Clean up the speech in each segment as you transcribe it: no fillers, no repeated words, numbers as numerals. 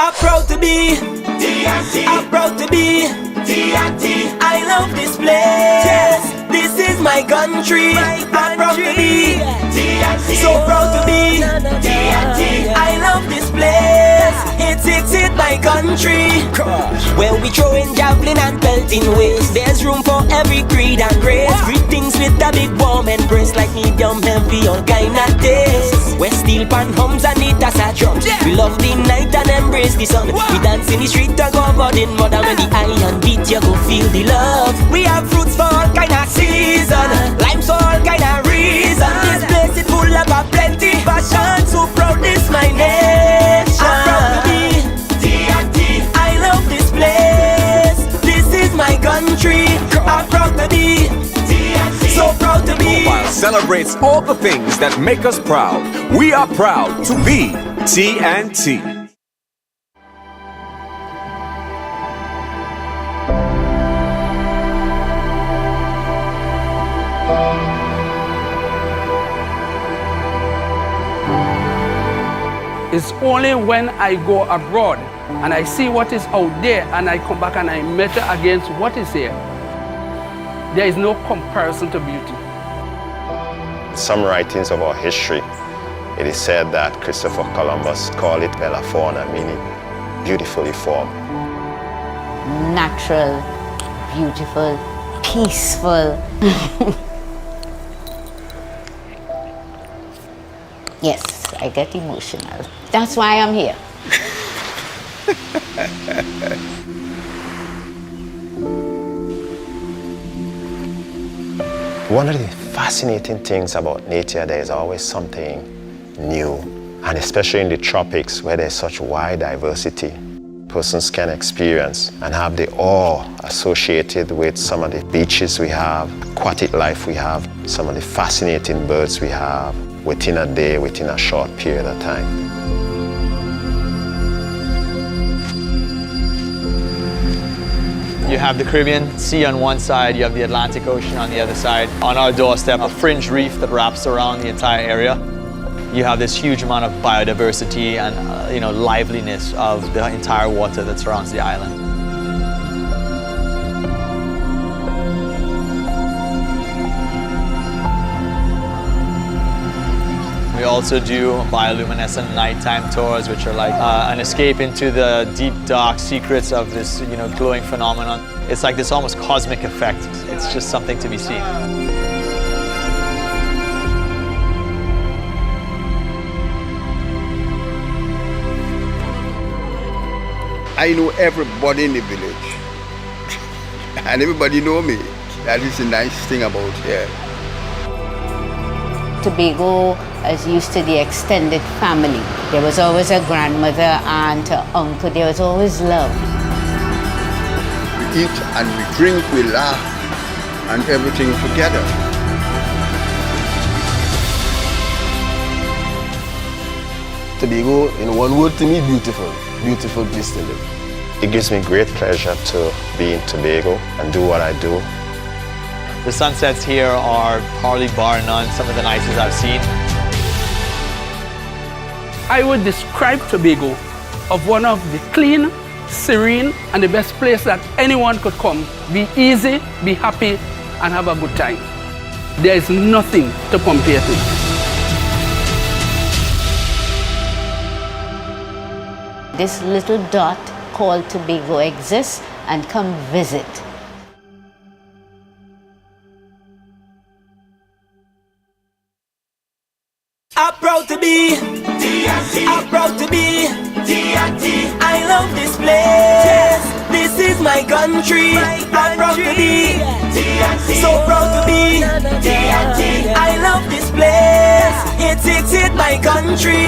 I'm proud to be TNT. I'm proud to be TNT. I love this place. Yes, this is my country. I'm proud to be TNT. so proud to be TNT. I love this place. It's my country. Where we throwing javelin and pelting waste. There's room for every creed and race. Greetings with a big warm embrace, like medium heavy all kind of taste. Where steel pan hums and it as a drum. We love the night and embrace the sun. We dance in the street and go about in mud. And when the iron beat you go feel the love. We have fruits for all kind of season, limes for all kind of reason. This place is full of a plenty passion. So proud this my nation. I'm proud to be TNT. I love this place. This is my country. I'm proud to be TNT. so proud to be. Couva celebrates all the things that make us proud. We are proud to be TNT. It's only when I go abroad and I see what is out there and I come back and I measure against what is here. There is no comparison to beauty. Some writings of our history, it is said that Christopher Columbus called it Bella Fauna, meaning beautifully formed. Natural, beautiful, peaceful. Yes, I get emotional. That's why I'm here. One of the fascinating things about nature, there is always something new, and especially in the tropics where there's such wide diversity, persons can experience and have the awe associated with some of the beaches we have, aquatic life we have, some of the fascinating birds we have within a day, within a short period of time. You have the Caribbean Sea on one side, you have the Atlantic Ocean on the other side. On our doorstep, a fringe reef that wraps around the entire area. You have this huge amount of biodiversity and liveliness of the entire water that surrounds the island. We also do bioluminescent nighttime tours, which are like an escape into the deep, dark secrets of this, glowing phenomenon. It's like this almost cosmic effect. It's just something to be seen. I know everybody in the village, and everybody know me. That is the nice thing about here. Tobago is used to the extended family. There was always a grandmother, aunt, uncle. There was always love. We eat and we drink, we laugh, and everything together. Tobago, in one word to me, beautiful. Beautiful place to live. It gives me great pleasure to be in Tobago and do what I do. The sunsets here are probably bar none some of the nicest I've seen. I would describe Tobago of one of the clean, serene, and the best place that anyone could come. Be easy, be happy, and have a good time. There is nothing to compare to. This little dot called Tobago exists, and come visit. I'm proud to be TNT. I'm proud to be TNT. I love this place. This is my country. I'm proud to be TNT. so proud to be TNT. I love this place. It's my country.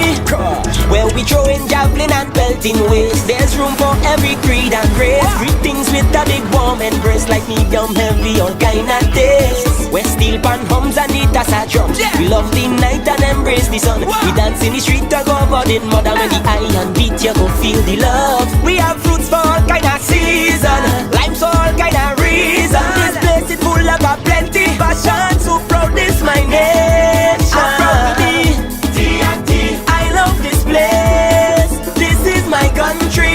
Where we throwing javelin and pelting waste. There's room for every creed and race. Greetings with a big warm embrace, like medium heavy all kind of taste. Where steel pan hums and it as a drum. We love the night and embrace the sun. We dance in the street and go about in mud. And when the iron beat you go feel the love. We have fruits for all kind of season, limes for all kind of reason. This place is full of a plenty passion. So proud this my nation. I'm proud to be TNT. I love this place. This is my country.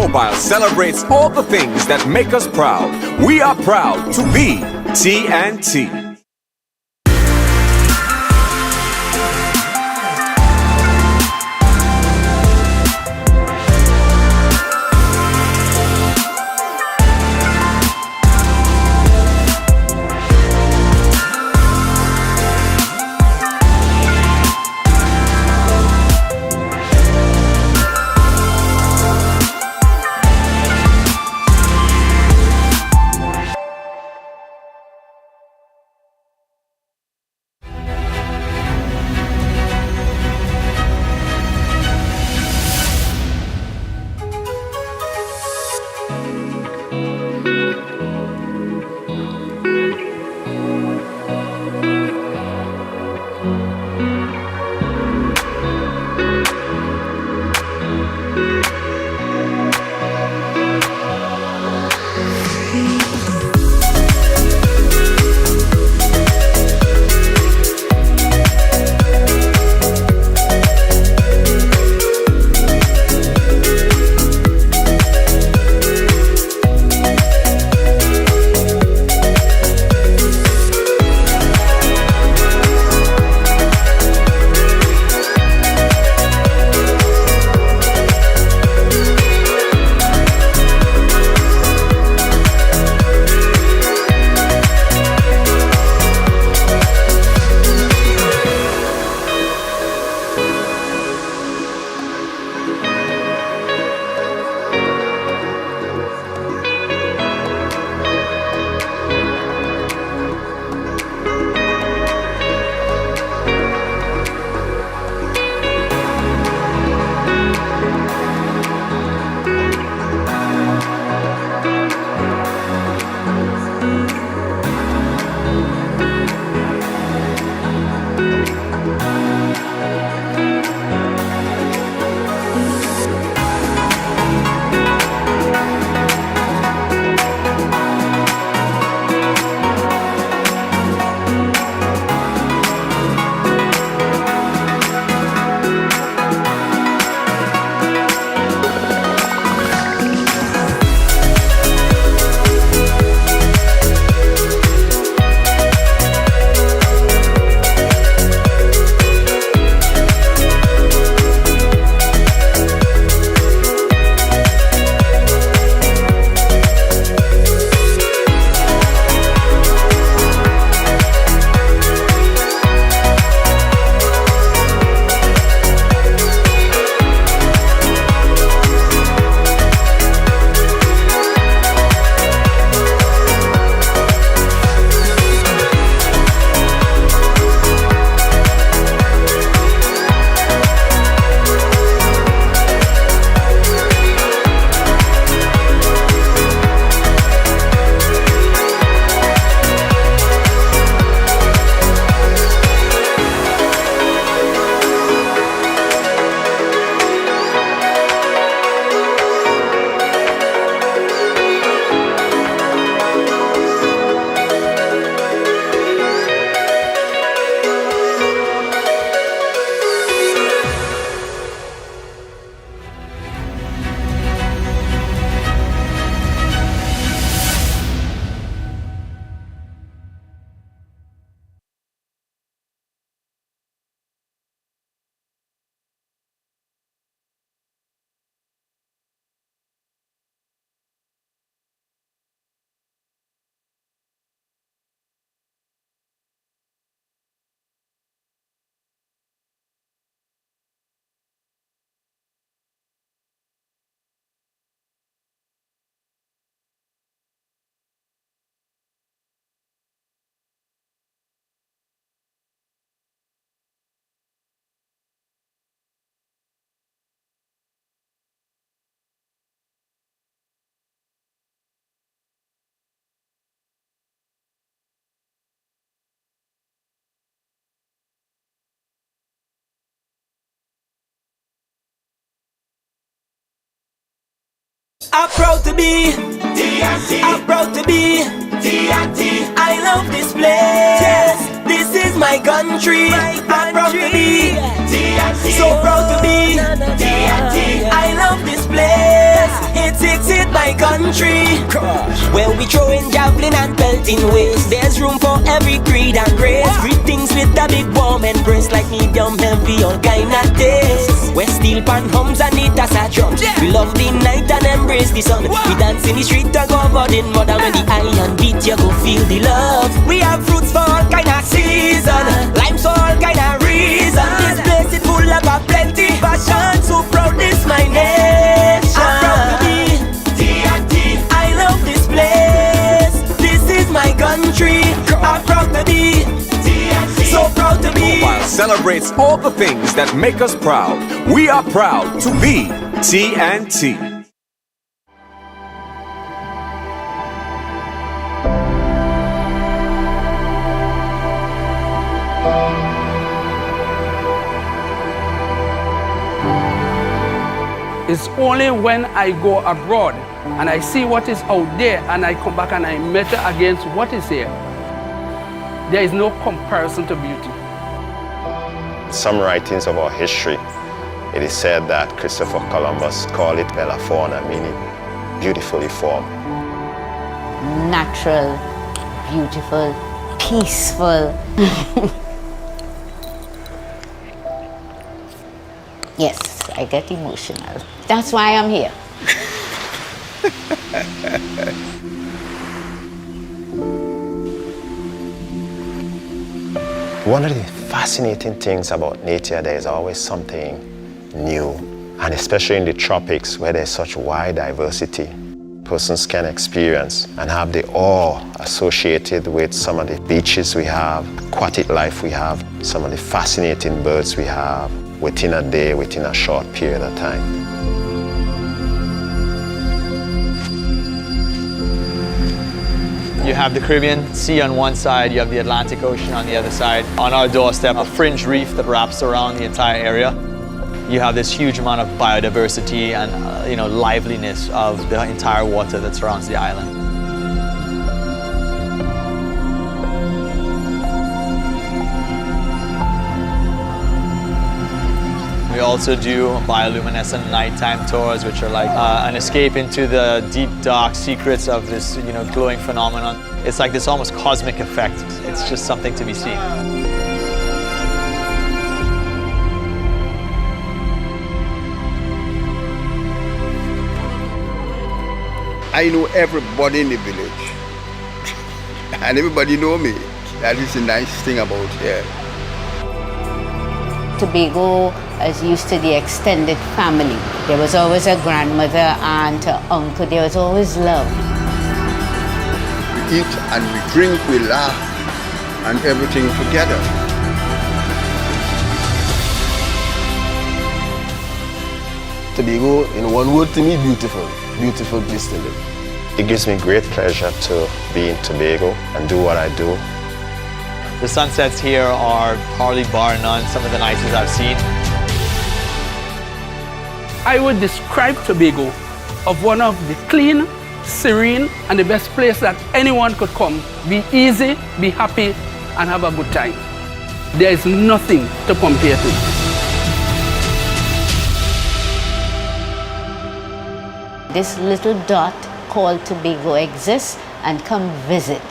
Automobile celebrates all the things that make us proud. We are proud to be T&T. I'm proud to be T&T. I'm proud to be T&T. I love this place. This is my country. I'm proud to be T&T. so proud to be T&T. I love this place. It's my country, where we throwing javelin and pelting waste. There's room for every creed and race. Greetings with a big warm embrace, like medium heavy, all kind of taste. Where steel pan hums and it as a drum. We love the night and embrace the sun. We dance in the street and go out in mud. And when the iron beat, you go feel the love. We have fruits for all kind of season, limes for all kind of reason. This place is full of a plenty passion. So proud this my nation. I'm proud to be TNT. I love this place. This is my country. I'm proud to be TNT. So proud to be. Mobile celebrates all the things that make us proud. We are proud to be TNT. It's only when I go abroad and I see what is out there and I come back and I measure against what is here. There is no comparison to beauty. Some writings of our history, it is said that Christopher Columbus called it Bella Fauna, meaning beautifully formed. Natural, beautiful, peaceful. Yes, I get emotional. That's why I'm here. One of the fascinating things about nature, there is always something new, and especially in the tropics where there's such wide diversity, persons can experience and have the awe associated with some of the beaches we have, aquatic life we have, some of the fascinating birds we have within a day, within a short period of time. You have the Caribbean Sea on one side, you have the Atlantic Ocean on the other side. On our doorstep, a fringe reef that wraps around the entire area. You have this huge amount of biodiversity and liveliness of the entire water that surrounds the island. We also do bioluminescent nighttime tours, which are like an escape into the deep, dark secrets of this, glowing phenomenon. It's like this almost cosmic effect. It's just something to be seen. I know everybody in the village, and everybody know me. That is the nice thing about here. Tobago is used to the extended family. There was always a grandmother, aunt, uncle. There was always love. We eat and we drink, we laugh, and everything together. Tobago, in one word to me, beautiful. Beautiful place to live. It gives me great pleasure to be in Tobago and do what I do. The sunsets here are probably bar none some of the nicest I've seen. I would describe Tobago of one of the clean, serene, and the best place that anyone could come. Be easy, be happy, and have a good time. There is nothing to compare to. This little dot called Tobago exists, and come visit.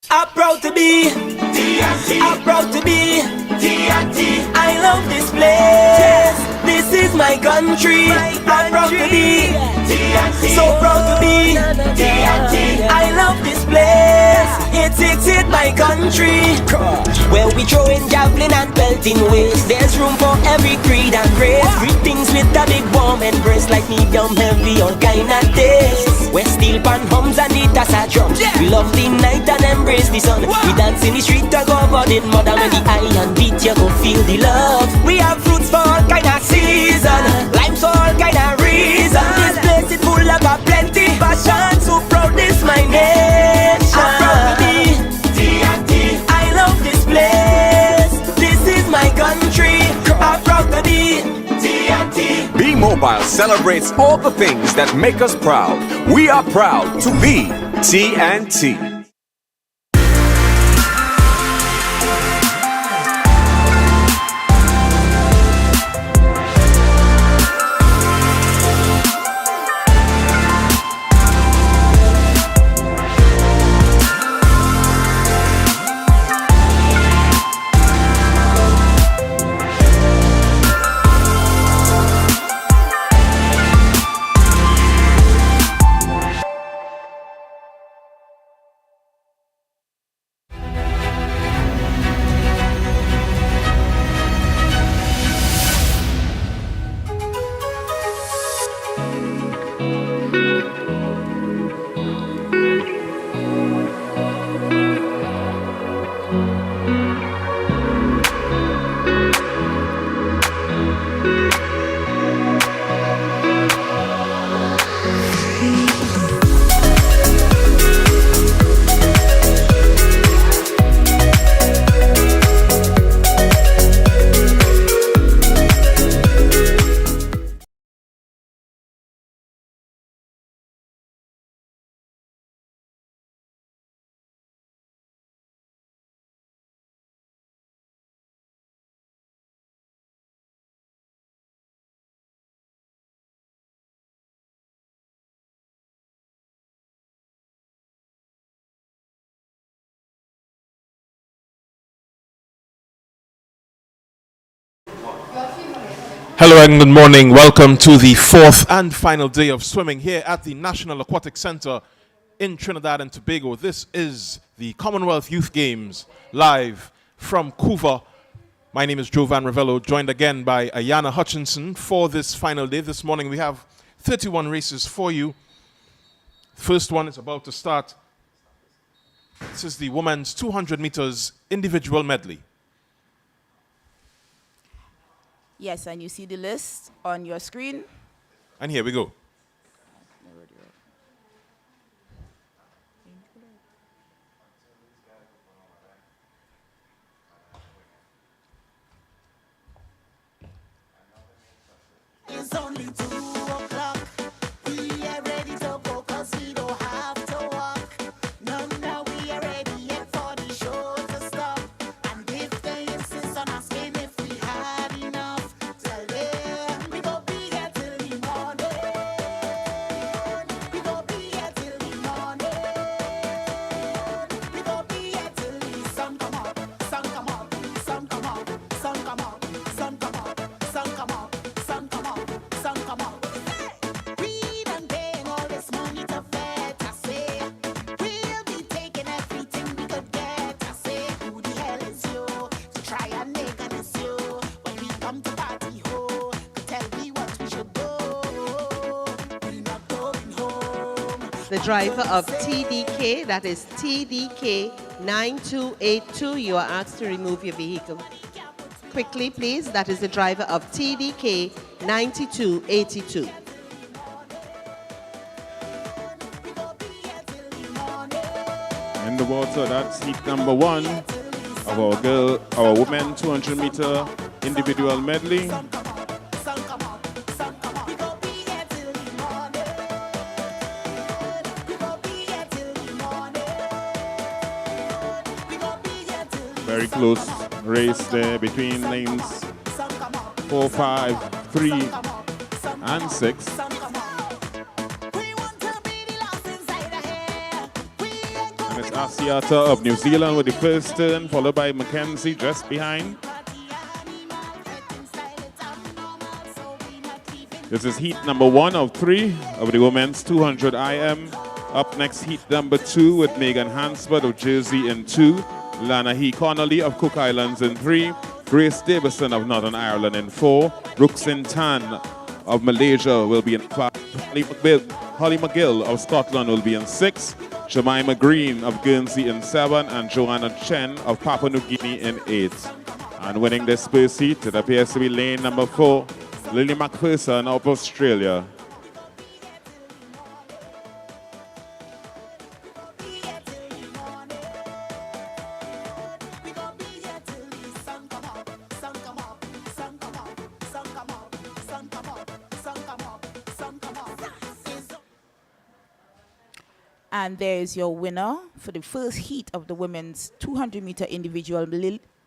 I'm proud to be TNT. I'm proud to be TNT. I love this place. This is my country. I'm proud to be TNT. so proud to be TNT. I love this place. It's my country, where we throwing javelin and pelting waste. There's room for every creed and race. Greetings with a big warm embrace, like medium heavy, all kind of taste. Where steel pan hums and it as a drum. We love the night and embrace the sun. We dance in the street and go out in mud. And when the iron beat, you go feel the love. We have fruits for all kind of season, limes for all kind of reason. This place is full of a plenty passion. So proud this my nation. I'm proud to be TNT. I love this place. This is my country. I'm proud to be TNT. Be Mobile celebrates all the things that make us proud. We are proud to be TNT. Hello and good morning. Welcome to the fourth and final day of swimming here at the National Aquatic Center in Trinidad and Tobago. This is the Commonwealth Youth Games live from Couva. My name is Joe Van Ravello, joined again by Ayana Hutchinson for this final day. This morning we have 31 races for you. First one is about to start. This is the women's 200 meters individual medley. Yes, and you see the list on your screen. And here we go. It's only 2 o'clock. We are ready to go 'cause we don't have to walk. No, no, we are ready yet for the show to stop. And if they insist on asking if we had enough, tell them we gon' be here till the morning. We gon' be here till the morning. We gon' be here till the sun come up, sun come up, sun come up, sun come up, sun come up, sun come up, sun come up. Sun come out. We done paying all this money to vet. I say we'll be taking everything we could get. I say who the hell is you to try and make an issue when we come to party ho? Tell me what we should do. We not going home. The driver of TDK, that is TDK 9282, you are asked to remove your vehicle. Quickly, please. That is the driver of TDK 9282. In the water, that's heat number 1 of our women 200 meter individual medley. Very close race there between lanes 4, 5, 3, and 6. And it's Asiata of New Zealand with the first turn, followed by Mackenzie just behind. This is heat number 1 of 3 of the women's 200 IM. Up next, heat number 2 with Megan Hansford of Jersey in 2. Lana He Connolly of Cook Islands in 3. Grace Davison of Northern Ireland in 4. Ruxin Tan of Malaysia will be in 5. Holly McGill of Scotland will be in 6. Jemima Green of Guernsey in 7. And Joanna Chen of Papua New Guinea in 8. And winning this first heat, it appears to be lane number 4, Lily McPherson of Australia. And there is your winner for the first heat of the women's 200 meter individual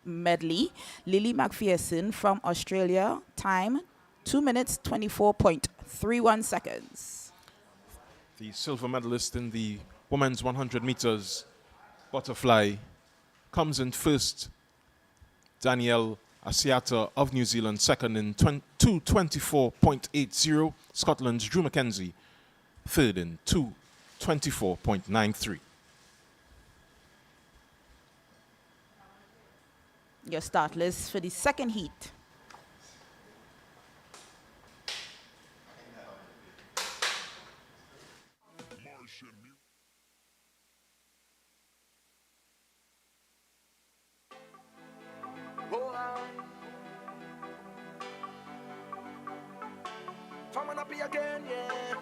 medley, Lily McPherson from Australia. Time 2 minutes 24.31 seconds. The silver medalist in the women's 100 meters butterfly comes in first. Danielle Asiata of New Zealand second in 2:24.80. Scotland's Drew Mackenzie third in 2:24.93. Your start list for the second heat. Again, yeah.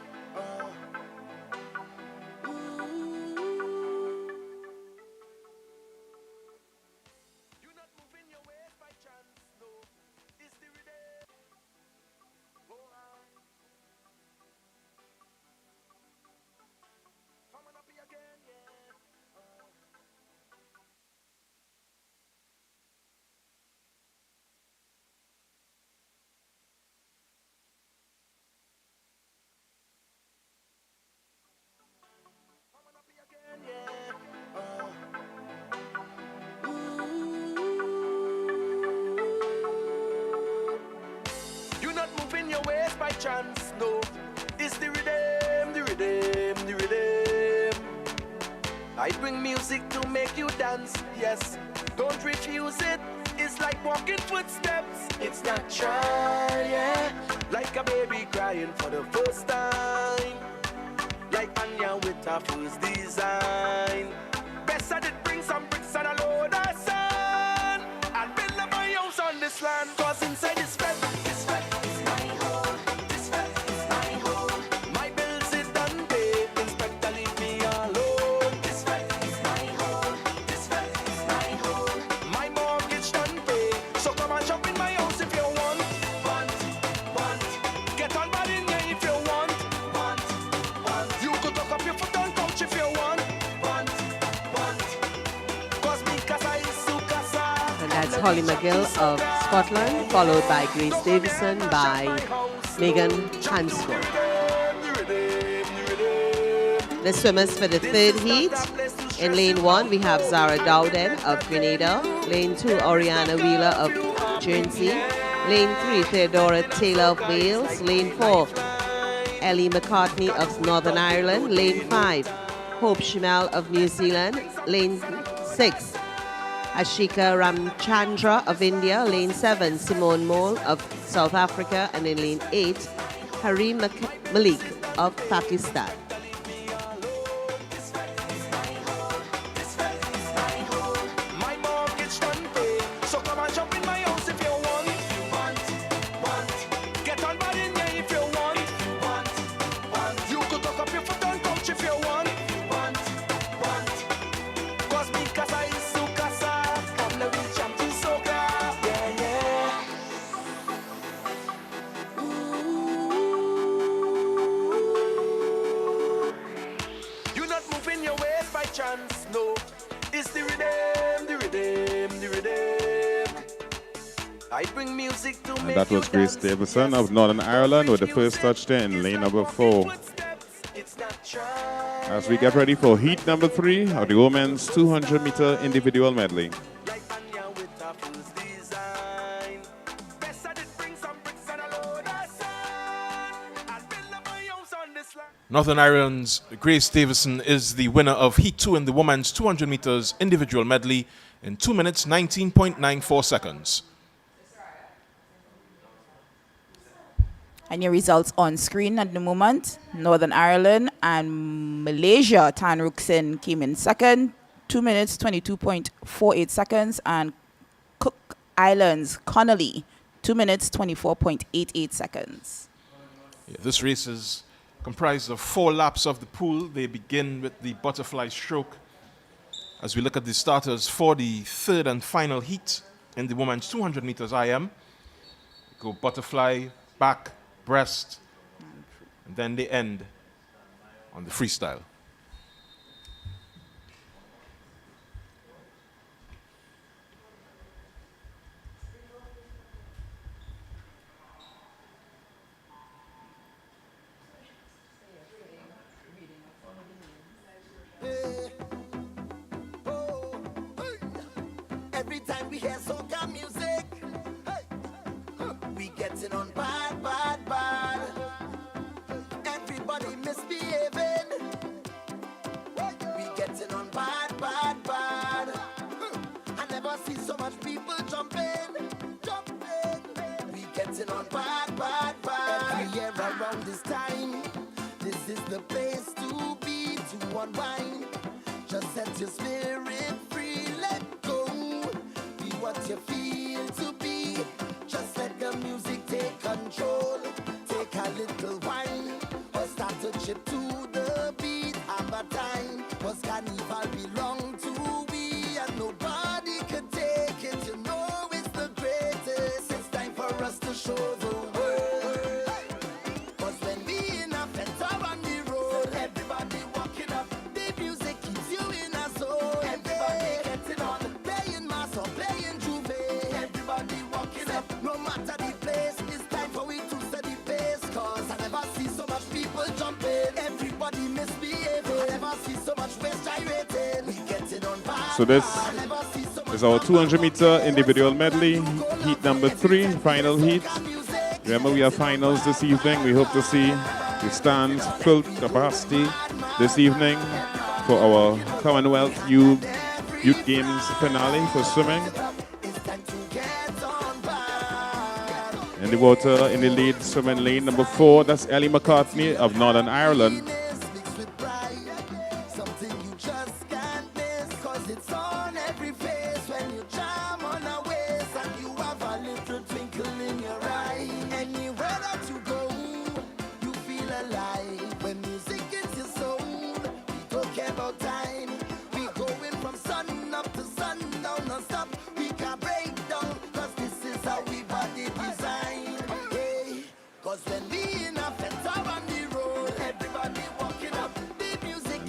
not moving your ways by chance, no. It's the rhythm, the rhythm, the rhythm. I bring music to make you dance, yes. Don't refuse it. It's like walking footsteps. It's natural, yeah. Like a baby crying for the first time. Like Anya with her first design. Best I did bring some bricks and a load of sand and build up my house on this land. Cause inside this fed is my home. This fed is my home. My bills is done paid. Inspector leave me alone. This fed is my home. This fed is my home. My mortgage done paid. So come and shop in my house if you want. Get on bad in here if you want. You could talk up your foot on couch if you want. Cause me casa is su casa. And that's Holly McGill of Scotland, followed by Grace Davison by Megan Hansford. The swimmers for the third heat. In lane 1, we have Zara Dowden of Grenada. Lane 2, Oriana Wheeler of Guernsey. Lane 3, Theodora Taylor of Wales. Lane 4, Ellie McCartney of Northern Ireland. Lane 5, Hope Shimal of New Zealand. Lane 6, Ashika Ramchandra of India. Lane 7, Simone Mole of South Africa. And in lane 8, Harim Malik of Pakistan. My mortgage done paid. So come and shop in my house if you want. Get on bad in here if you want. You could talk up your foot on couch if you want. Cause me casa is su casa. Come let me jump to soca. Yeah, yeah. You're not moving your ways by chance, no. It's the rhythm, the rhythm, the rhythm. I bring music to And make that you was Grace dance. Davison of Northern Ireland with the first touch there in lane number 4. As we get ready for heat number 3 of the women's 200-meter individual medley. Northern Ireland's Grace Davison is the winner of Heat 2 in the women's 200 meters individual medley in 2 minutes 19.94 seconds. And your results on screen at the moment. Northern Ireland and Malaysia, Tan Ruxin came in second, 2 minutes 22.48 seconds, and Cook Islands, Connolly, 2 minutes 24.88 seconds. Yeah, this race is comprised of 4 laps of the pool. They begin with the butterfly stroke. As we look at the starters for the third and final heat in the women's 200 meters IM, go butterfly, back, breast, and then they end on the freestyle. Every time we hear soca music, we getting on bad, bad, bad. Everybody misbehaving. We getting on bad, bad, bad. I never see so much people jumping. We getting on bad, bad, bad. Every year around this time, this is the place to be, to unwind. Just set your spirit free, let go. Be what you feel to be. Just let the music take control. Take a little wine, or start to chip to the beat. Have a time, cause carnival belong to we, and nobody could take it. You know it's the greatest. It's time for us to show the world. Cause when we in a fence or on the road, everybody walking up, the music keeps you in a zone. Everybody getting on, playing mass or playing juve. Everybody walking up, no matter the place. It's time for we to set the pace. Cause I never see so much people jumping. Everybody misbehaving. I never see so much waist gyrating. We getting on bad. So this is our 200-meter individual medley, heat number 3, final heat. Remember, we have finals this evening. We hope to see the stands full capacity this evening for our Commonwealth Youth Games finale for swimming. In the water, in the lead, swimming lane number 4, that's Ellie McCartney of Northern Ireland.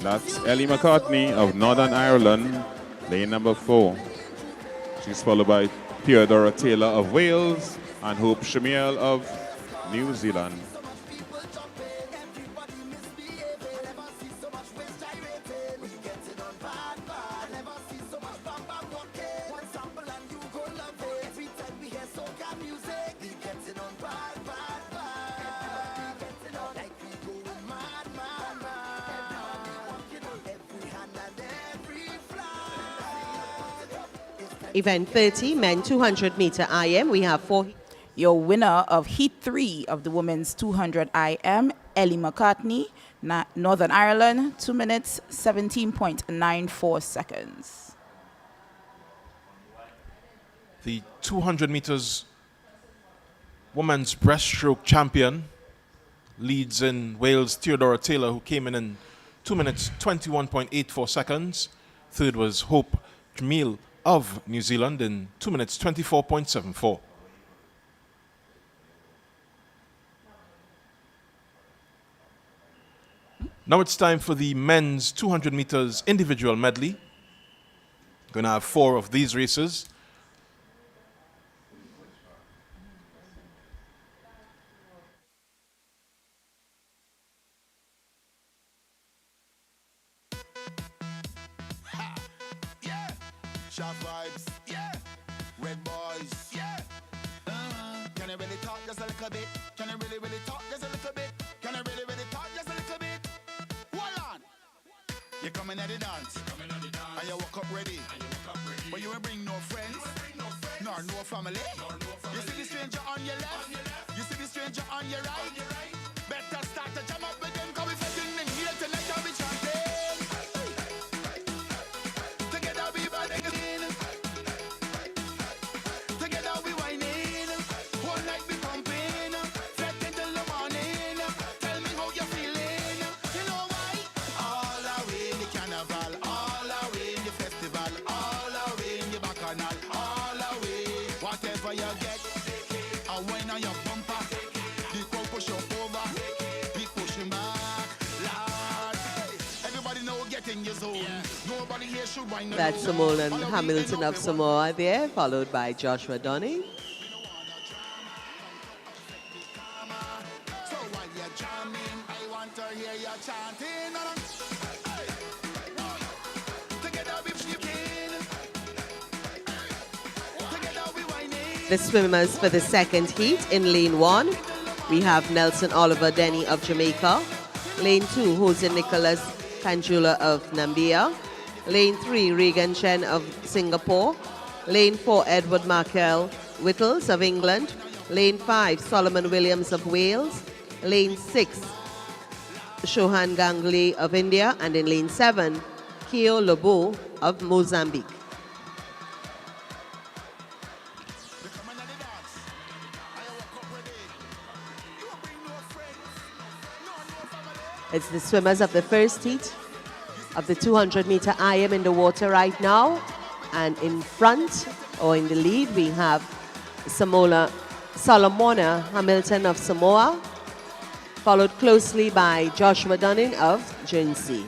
That's Ellie McCartney of Northern Ireland, lane number 4. She's followed by Theodora Taylor of Wales and Hope Shamiel of New Zealand. Event 30, men 200 meter IM. We have 4. Your winner of Heat 3 of the women's 200 IM, Ellie McCartney, Northern Ireland, 2 minutes, 17.94 seconds. The 200 meters women's breaststroke champion leads in Wales' Theodora Taylor, who came in 2 minutes, 21.84 seconds. Third was Hope Jamil of New Zealand in 2 minutes, 24.74. Now it's time for the men's 200 meters individual medley. Going to have 4 of these races. Sharp vibes, yeah. Red boys, yeah. Can I really talk just a little bit? Can I really talk just a little bit? Can I really talk just a little bit? Hold on. You coming at the dance, and you walk up ready. But you ain't bring no friends, nor no family. You see the stranger on your left, you see the stranger on your right. Better start to jam up with them, 'cause we fetting in here tonight and we chanting. Together we burning. Together we whining. One night we pumping. Fret until the morning. Tell me how you feeling. You know why? All away in the carnival, all away in the festival, all away in the bacchanal, all away. Whatever you get, I wine on your bumper. The crowd push you over, we pushing back. Lord, everybody know get in your zone. Nobody here should wine. That's Simone Hamilton of Samoa there, followed by Joshua Dunning. So while you're jamming, I want to hear you chanting. Together we shaking. Together we whining. The swimmers for the second heat in lane 1, we have Nelson Oliver Denny of Jamaica. Lane 2, Jose Nicholas Kanjula of Namibia. Lane 3, Regan Chen of Singapore. Lane 4, Edward Markel Whittles of England. Lane 5, Solomon Williams of Wales. Lane 6, Shohan Ganguly of India. And in lane 7, Keo Lobo of Mozambique. It's the swimmers of the first heat of the 200 meter IM in the water right now. And in front, or in the lead, we have Solomona Hamilton of Samoa, followed closely by Joshua Dunning of Guernsey.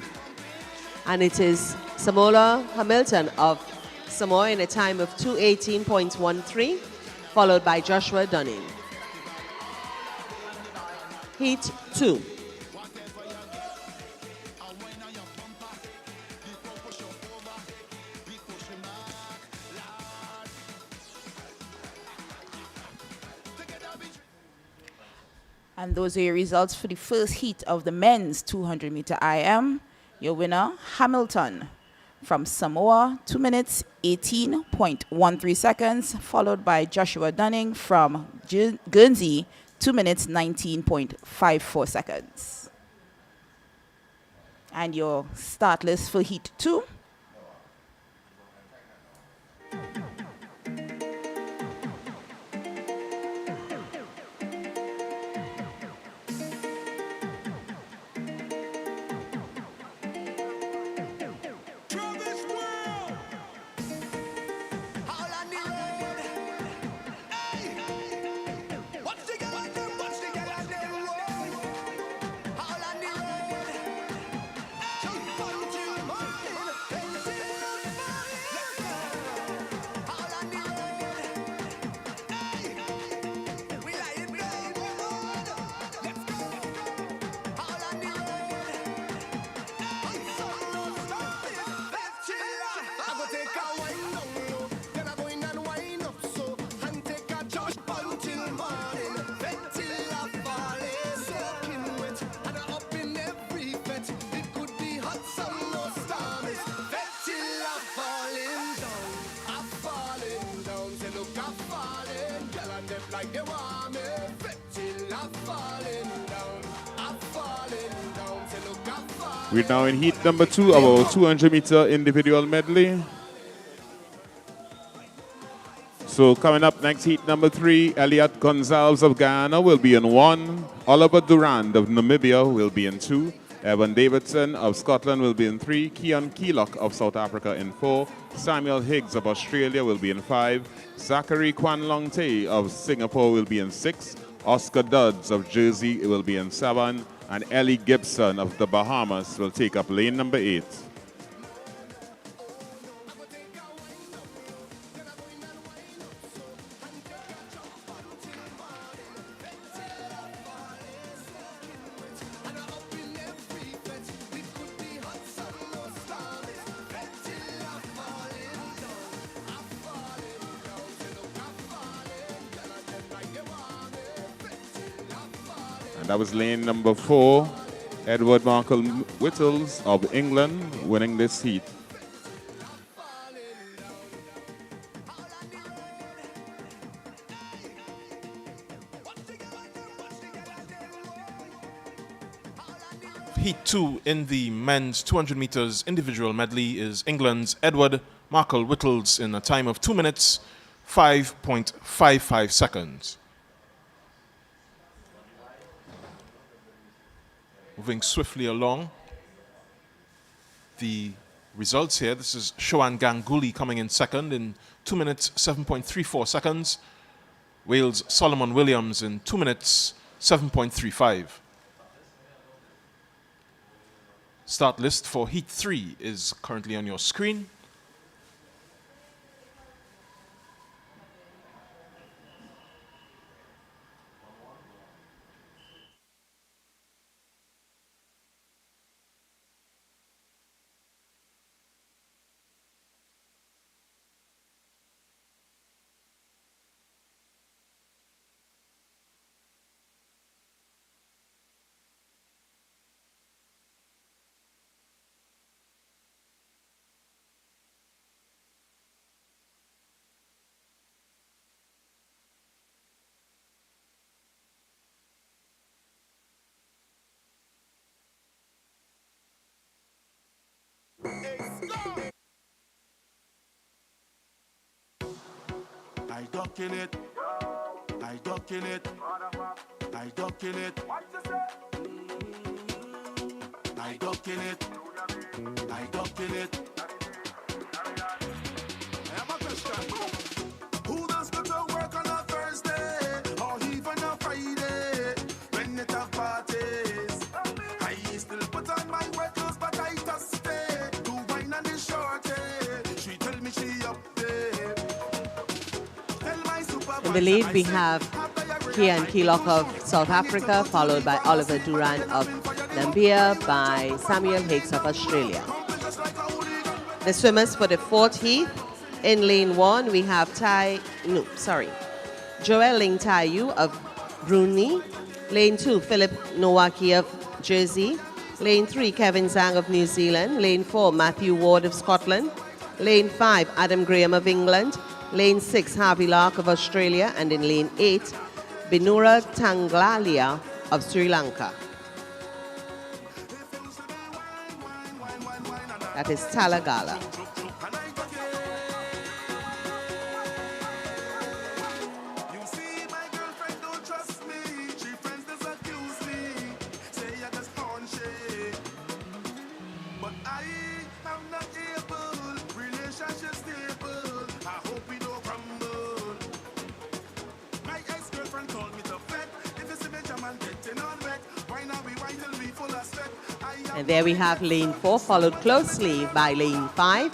And it is Solomona Hamilton of Samoa in a time of 2:18.13, followed by Joshua Dunning. Heat 2. And those are your results for the first heat of the men's 200 meter IM. Your winner, Hamilton from Samoa, 2 minutes 18.13 seconds, followed by Joshua Dunning from Guernsey, 2 minutes 19.54 seconds. And your start list for heat 2. We're now in heat number 2 of our 200 meter individual medley. So coming up next, heat number 3, Elliot Gonzalez of Guyana will be in 1. Oliver Durand of Namibia will be in 2. Evan Davidson of Scotland will be in 3. Keon Keelock of South Africa in 4. Samuel Higgs of Australia will be in 5. Zachary Kwan Long Tay of Singapore will be in 6. Oscar Dudds of Jersey will be in 7. And Ellie Gibson of the Bahamas will take up lane number 8. That was lane number 4, Edward Markle Whittles of England winning this heat. Heat 2 in the men's 200 meters individual medley is England's Edward Markle Whittles in a time of 2 minutes 5.55 seconds. Moving swiftly along, the results here. This is Shoan Ganguly coming in second in 2 minutes 7.34 seconds. Wales' Solomon Williams in 2 minutes 7.35. Start list for Heat 3 is currently on your screen. I duck in it. I duck in it. I duck in it. I duck in it. I duck in it. I have a question. Who does go to work on a Thursday or even a Friday when it have parties? I still put on my wet clothes, but I just stay. Do wine and the shorty. She tell me she up there. In the lead, we have Keon Keelock of South Africa, followed by Oliver Duran of Namibia, by Samuel Higgs of Australia. The swimmers for the fourth heat, in lane 1, we have Joel Ling Tayu of Brunei, Lane 2, Philip Nowaki of Jersey. Lane 3, Kevin Zhang of New Zealand. Lane 4, Matthew Ward of Scotland. Lane 5, Adam Graham of England. Lane 6, Harvey Lark of Australia. And in lane 8, Binura Tanglalia of Sri Lanka. That is Talagala. And there we have lane 4, followed closely by lane 5,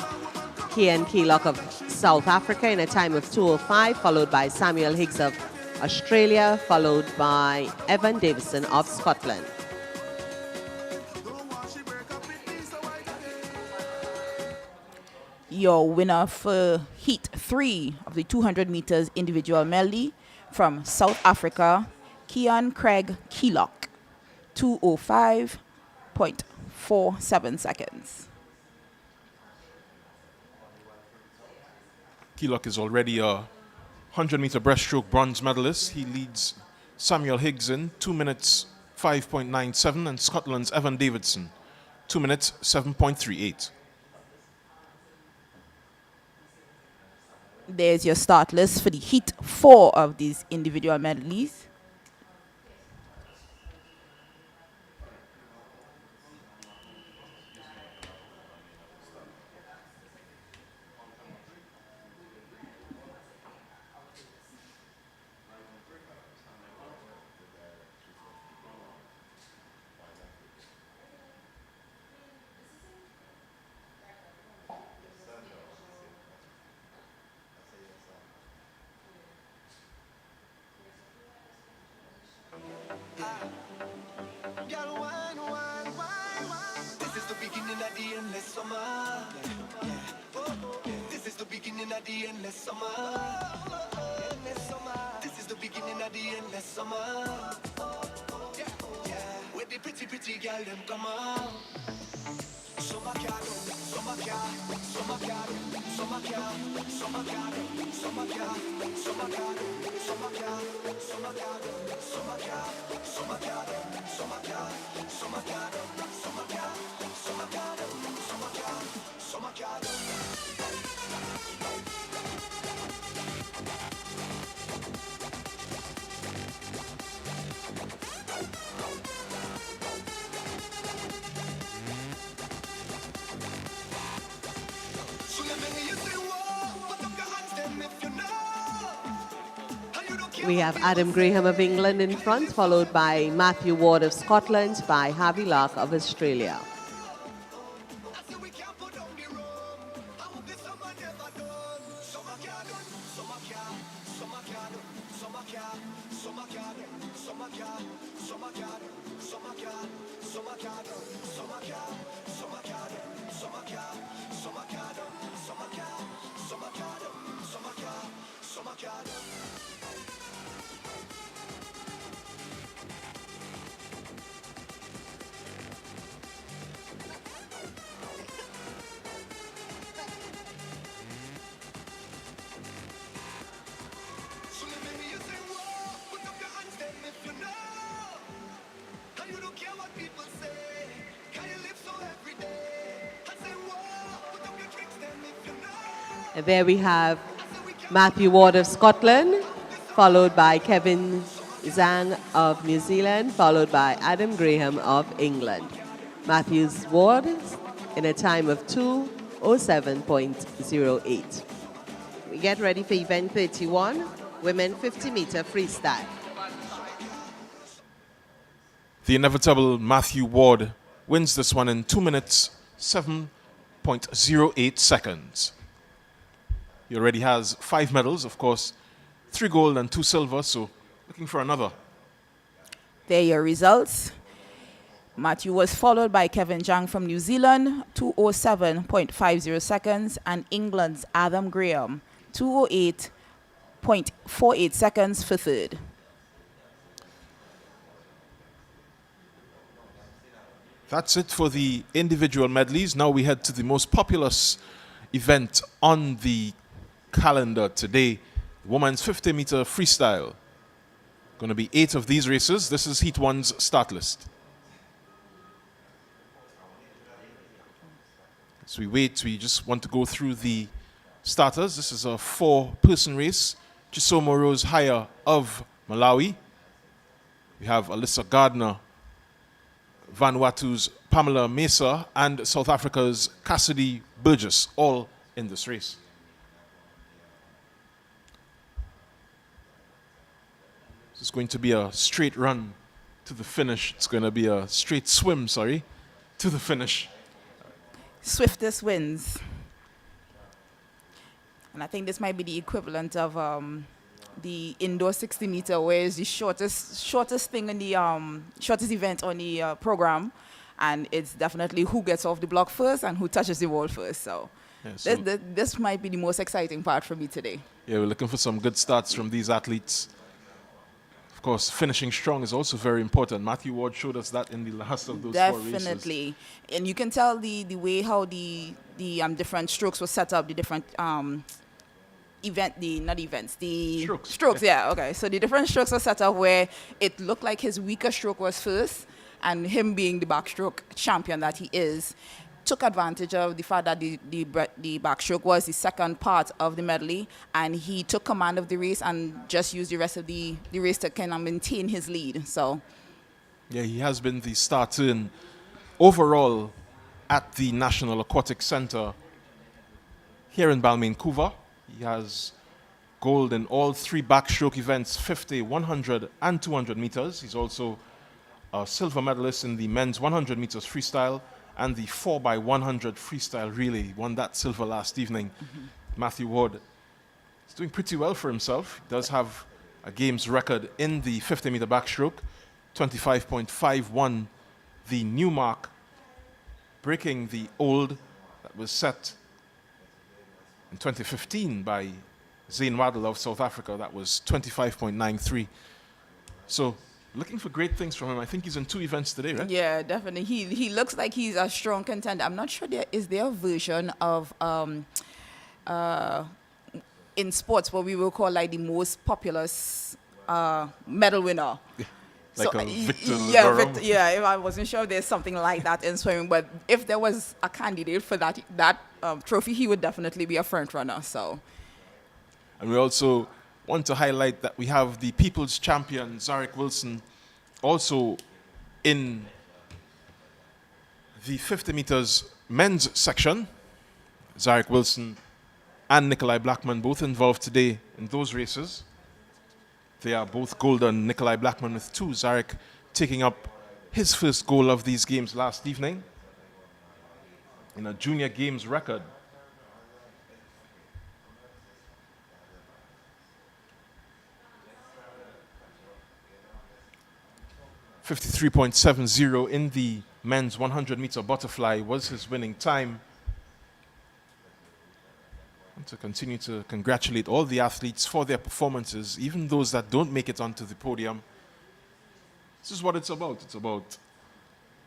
Kian Keelock of South Africa in a time of 2:05, followed by Samuel Higgs of Australia, followed by Evan Davison of Scotland. Your winner for Heat 3 of the 200 meters individual medley from South Africa, Kian Craig Keelock, 2:05.47 seconds. Keelock is already a 100-meter breaststroke bronze medalist. He leads Samuel Higgs in 2 minutes 5.97 and Scotland's Evan Davidson 2 minutes 7.38. There's your start list for the Heat 4 of these individual medleys. We have Adam Graham of England in front, followed by Matthew Ward of Scotland, by Harvey Lark of Australia. And there we have Matthew Ward of Scotland, followed by Kevin Zhang of New Zealand, followed by Adam Graham of England. Matthews Ward in a time of 2:07.08. We get ready for event 31, women 50-meter freestyle. The inevitable Matthew Ward wins this one in 2 minutes 7.08 seconds. He already has 5 medals, of course, 3 gold and 2 silver, so looking for another. There are your results. Matthew was followed by Kevin Zhang from New Zealand, 2:07.50 seconds, and England's Adam Graham, 2:08.48 seconds for third. That's it for the individual medleys. Now we head to the most populous event on the calendar today, women's 50-meter freestyle. Going to be 8 of these races. This is Heat 1's start list. As we wait, we just want to go through the starters. This is a 4-person race. Chisomo Rose Haya of Malawi. We have Alyssa Gardner, Vanuatu's Pamela Mesa, and South Africa's Cassidy Burgess, all in this race. This is going to be a straight run to the finish. It's going to be a straight swim, to the finish. Swiftest wins. And I think this might be the equivalent of the indoor 60-meter, where it's the shortest thing in the shortest event on the program, and it's definitely who gets off the block first and who touches the wall first. So, yeah, this might be the most exciting part for me today. Yeah, we're looking for some good starts from these athletes. Of course, finishing strong is also very important. Matthew Ward showed us that in the last of those 4 races. Definitely, and you can tell the way how the different strokes were set up, the different strokes. Yeah, okay. So the different strokes are set up where it looked like his weaker stroke was first, and him being the backstroke champion that he is, took advantage of the fact that the backstroke was the second part of the medley, and he took command of the race and just used the rest of the race to kind of maintain his lead. So, yeah, he has been the starter in overall at the National Aquatic Center here in Balmain, Couva. He has gold in all 3 backstroke events, 50, 100, and 200 meters. He's also a silver medalist in the men's 100 meters freestyle and the 4x100 freestyle relay. He won that silver last evening. Matthew Ward is doing pretty well for himself. He does have a games record in the 50-meter backstroke, 25.51, the new mark, breaking the old that was set in 2015 by Zane Waddle of South Africa. That was 25.93. So, looking for great things from him. I think he's in 2 events today, right? yeah, definitely. He looks like he's a strong contender. I'm not sure is there a version of in sports what we will call like the most populous medal winner. Like so, a Victor if I wasn't sure if there's something like that in swimming, but if there was a candidate for that trophy, he would definitely be a front runner. So, and we also want to highlight that we have the People's Champion Zarek Wilson also in the 50 meters men's section. Zarek Wilson and Nikolai Blackman both involved today in those races. They are both golden. Nikolai Blackman with 2. Zarek taking up his first goal of these games last evening in a junior games record. .53.70 in the men's 100-meter butterfly was his winning time. And to continue to congratulate all the athletes for their performances, even those that don't make it onto the podium. This is what it's about. It's about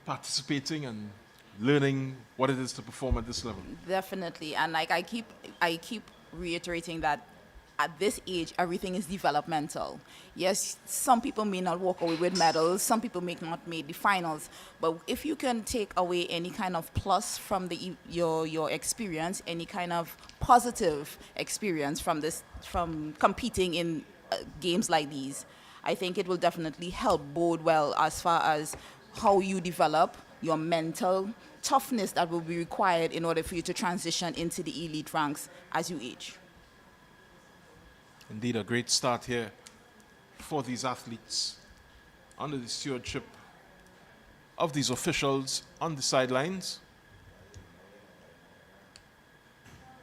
participating and learning what it is to perform at this level. definitely, and like I keep reiterating that at this age, everything is developmental. Yes, some people may not walk away with medals, some people may not make the finals, but if you can take away any kind of plus from your experience, any kind of positive experience from competing in games like these, I think it will definitely help bode well as far as how you develop your mental toughness that will be required in order for you to transition into the elite ranks as you age. Indeed, a great start here for these athletes under the stewardship of these officials on the sidelines.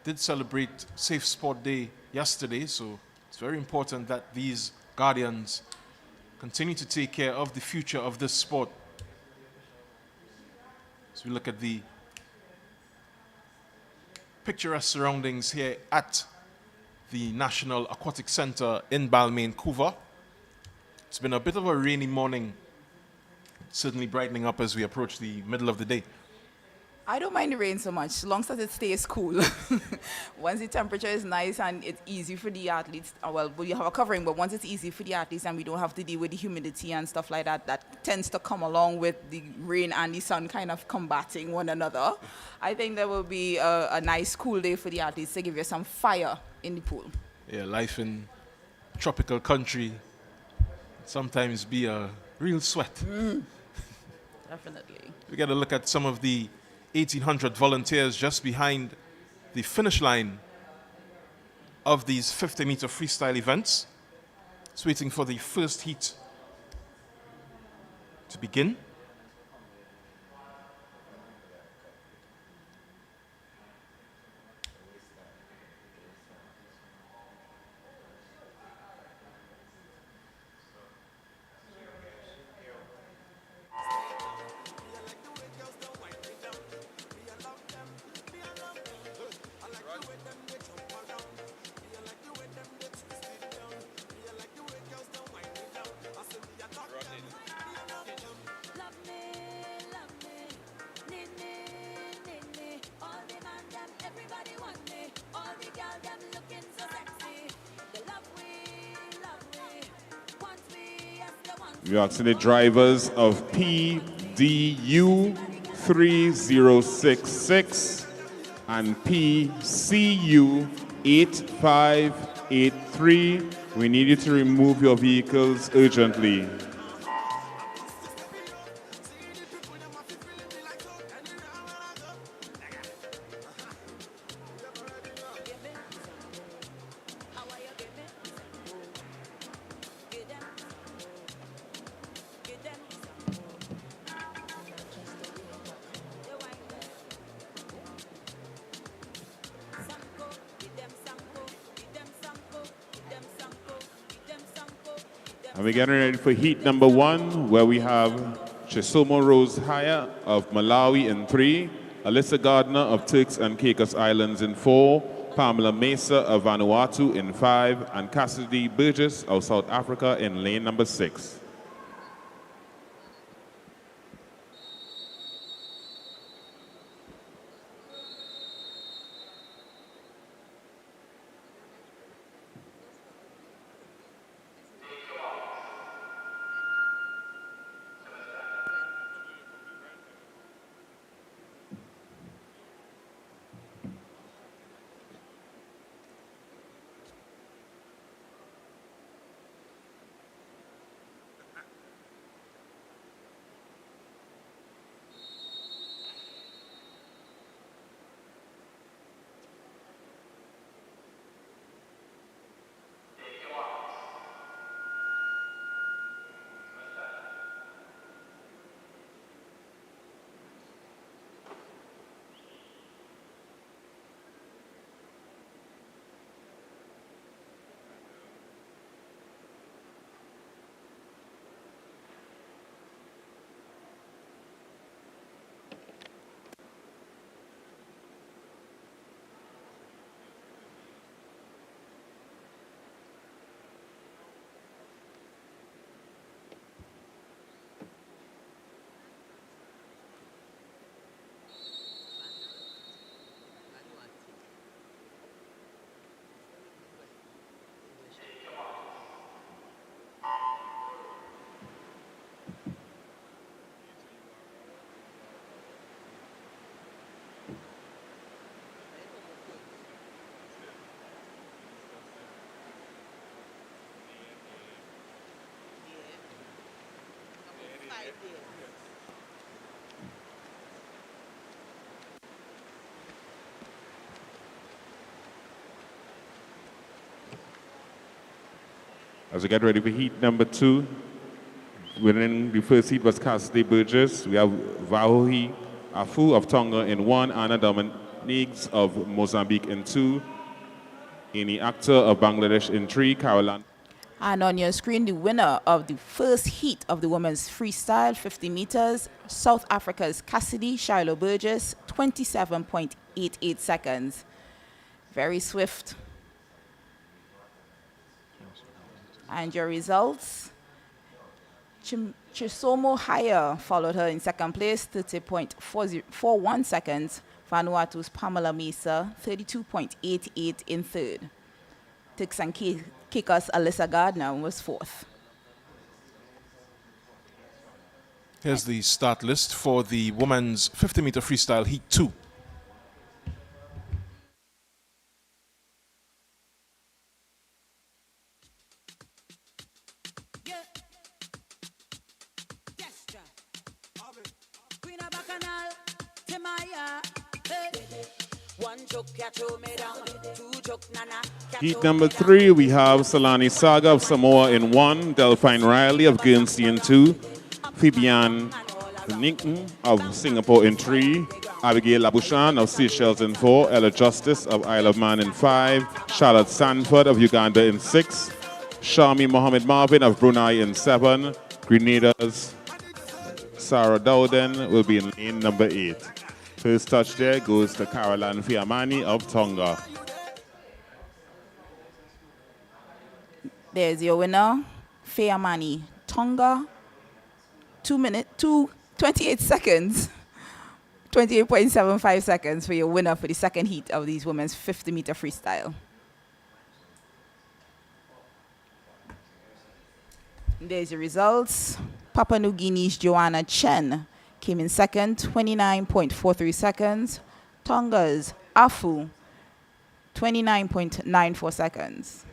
Did celebrate Safe Sport Day yesterday, so it's very important that these guardians continue to take care of the future of this sport. As we look at the picturesque surroundings here at the National Aquatic Center in Balmain, Couva. It's been a bit of a rainy morning certainly brightening up as we approach the middle of the day. I don't mind the rain so much, as long as it stays cool. Once the temperature is nice and it's easy for the athletes, well, you have a covering, but once it's easy for the athletes and we don't have to deal with the humidity and stuff like that, that tends to come along with the rain and the sun kind of combating one another. I think there will be a nice cool day for the athletes to give you some fire in the pool. Yeah, life in tropical country sometimes be a real sweat. Definitely. We got to look at some of the 1,800 volunteers just behind the finish line of these 50-meter freestyle events. It's waiting for the first heat to begin. We are to the drivers of PDU 3066 and PCU 8583. We need you to remove your vehicles urgently. And we're getting ready for heat number 1, where we have Chisomo Rose Haya of Malawi in 3, Alyssa Gardner of Turks and Caicos Islands in 4, Pamela Mesa of Vanuatu in 5, and Cassidy Burgess of South Africa in lane number 6. As we get ready for heat number 2, winning the first heat was Cassidy Burgess. We have Vahohi Afu of Tonga in 1, Anna Dominiques of Mozambique in 2, Ini Akhtar of Bangladesh in 3, Caroline. And on your screen, the winner of the first heat of the women's freestyle 50 meters, South Africa's Cassidy Shiloh Burgess, 27.88 seconds. Very swift. And your results, Chisomo Haya followed her in second place, 30.41 seconds. Vanuatu's Pamela Mesa, 32.88 in third. Turks and Caicos Alyssa Gardner was fourth. Here's the start list for the women's 50-meter freestyle heat 2. Heat number 3, we have Salani Saga of Samoa in 1, Delphine Riley of Guernsey in 2, Phoebian Ninkton of Singapore in 3, Abigail Labushan of Seychelles in 4, Ella Justice of Isle of Man in 5, Charlotte Sanford of Uganda in 6, Shami Mohammed Marvin of Brunei in 7, Grenada's Sarah Dowden will be in lane number 8. First touch there goes to Caroline Fiamani of Tonga. There's your winner, Fiamani, Tonga. 28 seconds. 28.75 seconds for your winner for the second heat of these women's 50-meter freestyle. There's your results. Papua New Guinea's Joanna Chen came in second, 29.43 seconds. Tonga's Afu, 29.94 seconds.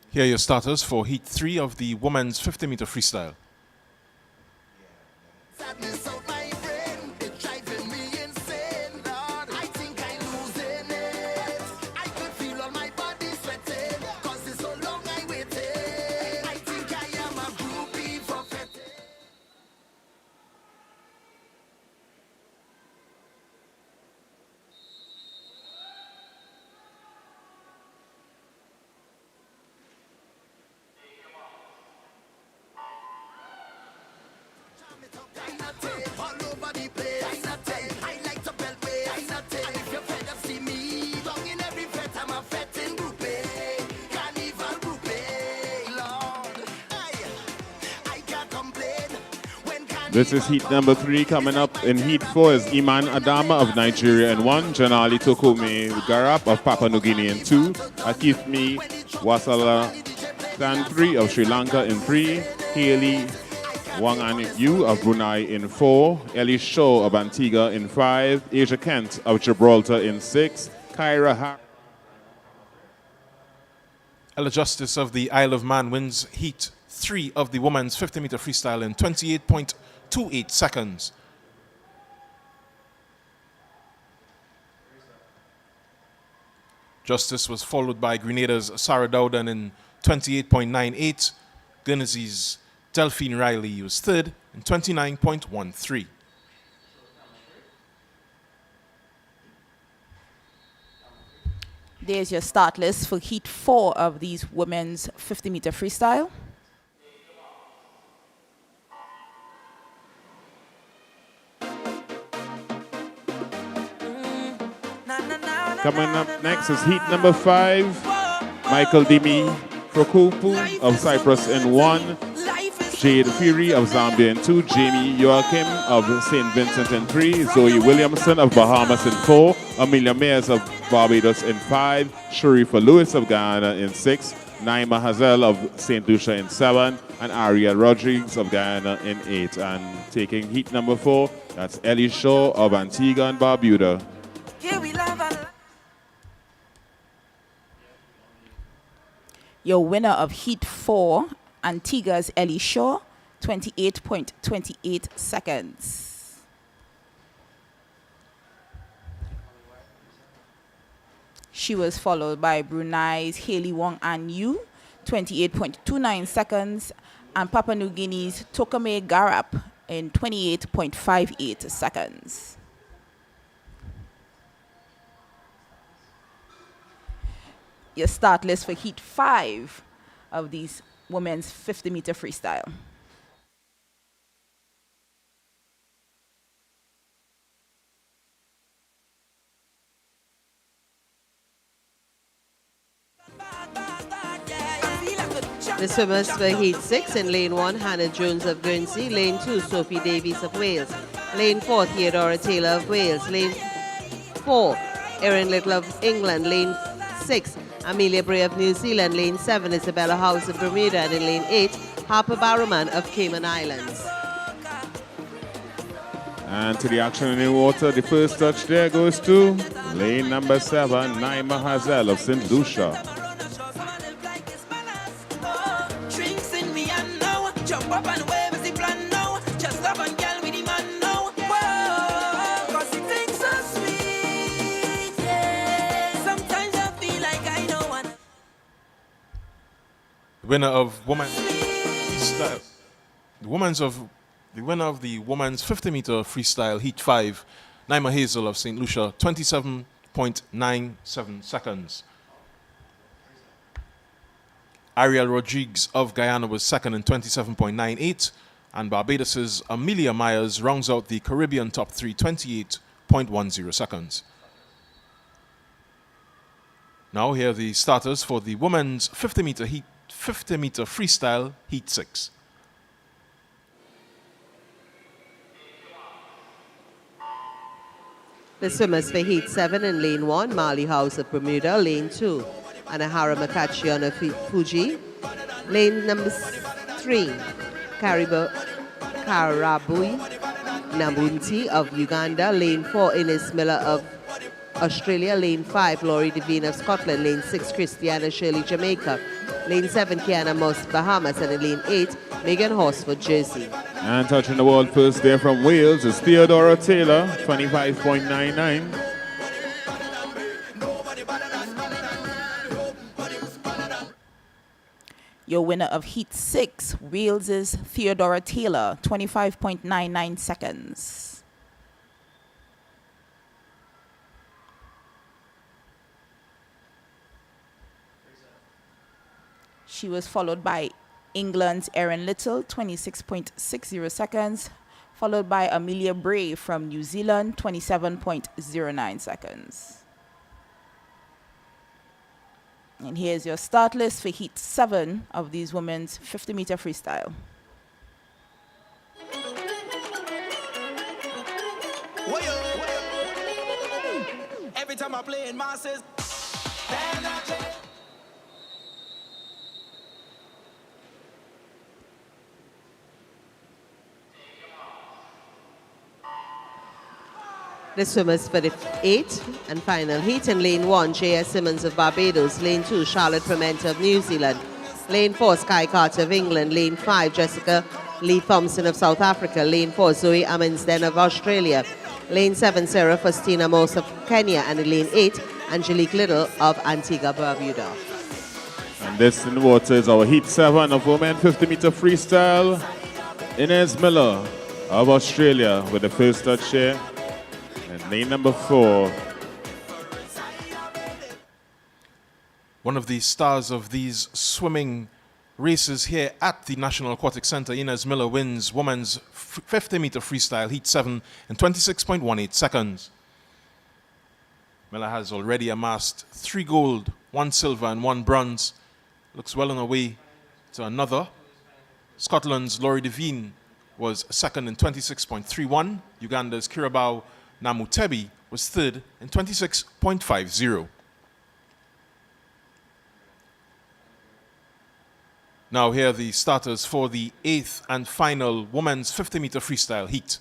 Here are your starters for heat 3 of the women's 50-meter freestyle. This is heat number 3. Coming up in heat 4 is Iman Adama of Nigeria in 1, Janali Tokome Garap of Papua New Guinea in 2, Akifmi Wasala Tantri of Sri Lanka in 3, Haley Wangan Yu of Brunei in 4, Ellie Shaw of Antigua in 5, Asia Kent of Gibraltar in 6, Kyra Ha. Ella Justice of the Isle of Man wins heat 3 of the women's 50-meter freestyle in 28.28 seconds. Justice was followed by Grenada's Sarah Dowden in 28.98. Guernsey's Delphine Riley was third in 29.13. There's your start list for heat 4 of these women's 50-meter freestyle. Coming up next is heat number 5. Michael Dimi Prokopu of Cyprus in 1. Jade Fury of Zambia in 2. Jamie Joachim of St. Vincent in 3. Zoe Williamson of Bahamas in 4. Amelia Mayers of Barbados in 5. Sharifa Lewis of Guyana in 6. Naima Hazel of St. Lucia in 7. And Ariel Rodriguez of Guyana in 8. And taking heat number 4, that's Ellie Shaw of Antigua and Barbuda. Your winner of heat 4, Antigua's Ellie Shaw, 28.28 seconds. She was followed by Brunei's Haley Wong An Yu, 28.29 seconds, and Papua New Guinea's Tokame Garap in 28.58 seconds. Your start list for heat 5 of these women's 50-meter freestyle. swimmers for Heat 6 in Lane 1, Hannah Jones of Guernsey. Lane 2, Sophie Davies of Wales. Lane 4, Theodora Taylor of Wales. Lane 4, Erin Little of England. Lane 6, Amelia Bray of New Zealand. Lane 7, Isabella House of Bermuda. And in Lane 8, Harper Barrowman of Cayman Islands. And to the action in the water, the first touch there goes to lane number 7, Naima Hazel of St. Lucia. Winner of women's freestyle. The winner of the women's 50-meter freestyle Heat 5, Naima Hazel of St. Lucia, 27.97 seconds. Ariel Rodriguez of Guyana was second in 27.98, and Barbados's Amelia Myers rounds out the Caribbean top three, 28.10 seconds. Now here are the starters for the women's 50-meter freestyle Heat 6. The swimmers for Heat 7 in Lane 1, Marley House of Bermuda. Lane 2, Anahara Makachion of Fuji. Lane number 3, Karabui Nabunti of Uganda. Lane 4, Ines Miller of Australia. Lane 5, Laurie Devine of Scotland. Lane 6, Christiana Shirley, Jamaica. Lane 7, Kiana Moss, Bahamas. And in Lane 8, Megan Horsford, Jersey. And touching the world first there from Wales is Theodora Taylor, 25.99. Your winner of Heat 6, Wales, is Theodora Taylor, 25.99 seconds. She was followed by England's Erin Little, 26.60 seconds, followed by Amelia Bray from New Zealand, 27.09 seconds. And here's your start list for Heat 7 of these women's 50-meter freestyle. Every time I play in masses, The swimmers for the 8th and final heat in Lane 1, J.S. Simmons of Barbados. Lane 2, Charlotte Pimenta of New Zealand. Lane 4, Sky Carter of England. Lane 5, Jessica Lee Thompson of South Africa. Lane 4, Zoe Amundsen of Australia. Lane 7, Sarah Faustina Morse of Kenya. And in Lane 8, Angelique Little of Antigua Barbuda. And this in the water is our Heat 7 of women 50-meter freestyle. Inez Miller of Australia with the first touch here. And lane number 4. One of the stars of these swimming races here at the National Aquatic Center, Inez Miller, wins women's 50-meter freestyle Heat 7 in 26.18 seconds. Miller has already amassed 3 gold, 1 silver, and 1 bronze. Looks well on her way to another. Scotland's Laurie Devine was second in 26.31. Uganda's Kirabao Namutebi was third in 26.50. Now here are the starters for the 8th and final women's 50-meter freestyle heat.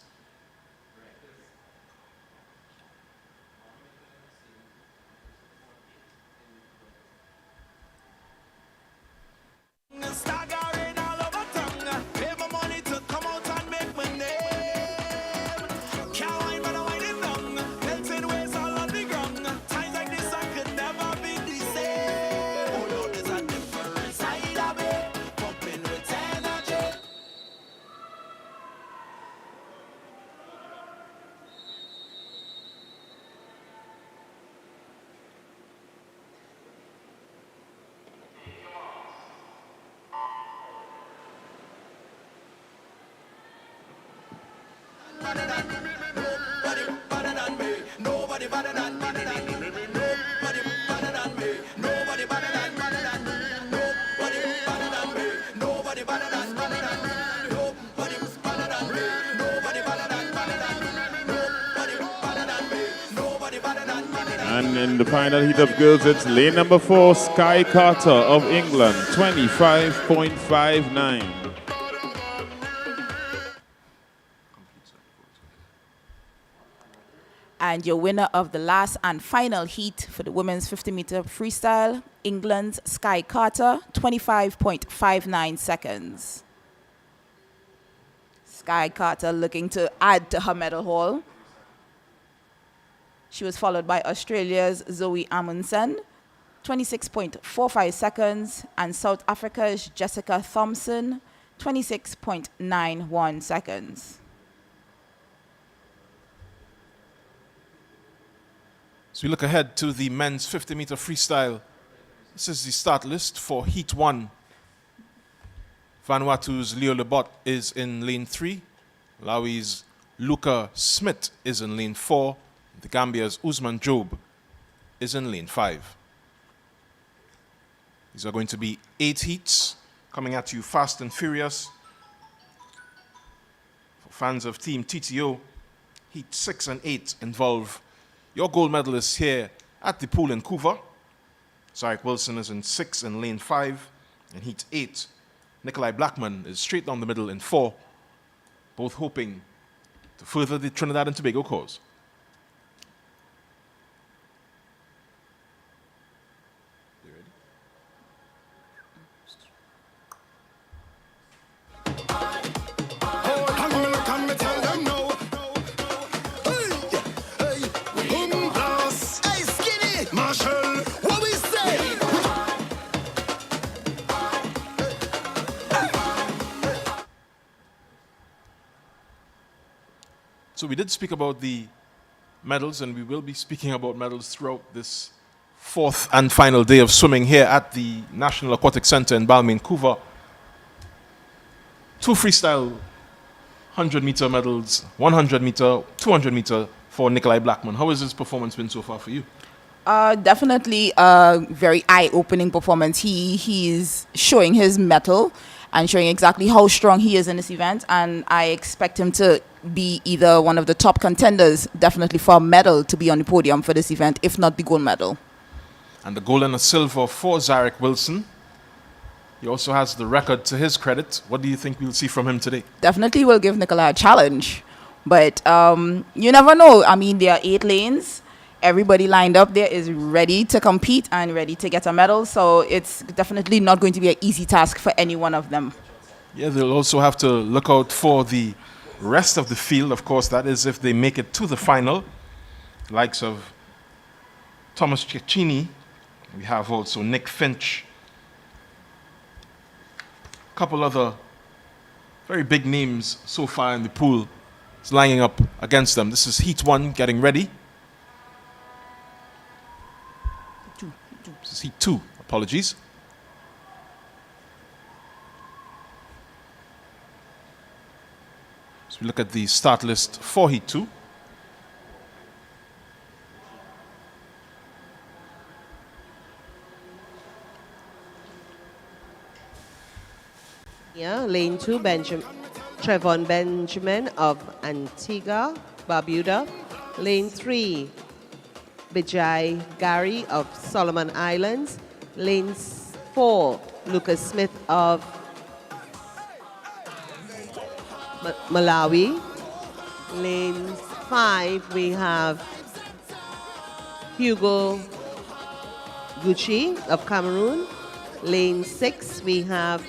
better than me. Nobody better than me. Nobody better than me. Nobody better than me. And in the final heat of girls, it's lane number 4, Sky Carter of England, 25.59. And your winner of the last and final heat for the women's 50-meter freestyle, England's Sky Carter, 25.59 seconds. Sky Carter looking to add to her medal haul. She was followed by Australia's Zoe Amundsen, 26.45 seconds, and South Africa's Jessica Thompson, 26.91 seconds. So we look ahead to the men's 50-meter freestyle. This is the start list for Heat 1. Vanuatu's Leo Lebot is in lane 3. Malawi's Luca Smith is in lane 4. The Gambia's Usman Job is in lane 5. These are going to be 8 heats coming at you fast and furious. For fans of Team TTO, Heat 6 and 8 involve your gold medalists here at the pool in Couva. Zarek Wilson is in 6 in lane 5. In Heat 8, Nikolai Blackman is straight down the middle in 4, both hoping to further the Trinidad and Tobago cause. So we did speak about the medals, and we will be speaking about medals throughout this 4th and final day of swimming here at the National Aquatic Center in Balmain, Couva. 2 freestyle 100-meter medals, 100-meter, 200-meter for Nikolai Blackman. How has his performance been so far for you? Definitely a very eye-opening performance. He's showing his mettle and showing exactly how strong he is in this event, and I expect him to be either one of the top contenders, definitely for a medal, to be on the podium for this event, if not the gold medal. And the gold and a silver for Zarek Wilson. He also has the record to his credit. What do you think we'll see from him today? Definitely will give Nicola a challenge, but you never know. I mean, there are 8 lanes. Everybody lined up there is ready to compete and ready to get a medal, so it's definitely not going to be an easy task for any one of them. Yeah, they'll also have to look out for the rest of the field, of course. That is if they make it to the final. Likes of Thomas Cecchini. We have also Nick Finch. A couple other very big names so far in the pool is lining up against them. This is Heat 1 getting ready. This is Heat 2, apologies. So we look at the start list for Heat 2. Yeah, lane 2, Trevon Benjamin of Antigua, Barbuda. Lane 3, Bijay Gary of Solomon Islands. Lane 4, Lucas Smith of Malawi. Lane 5, we have Hugo Gucci of Cameroon. Lane 6, we have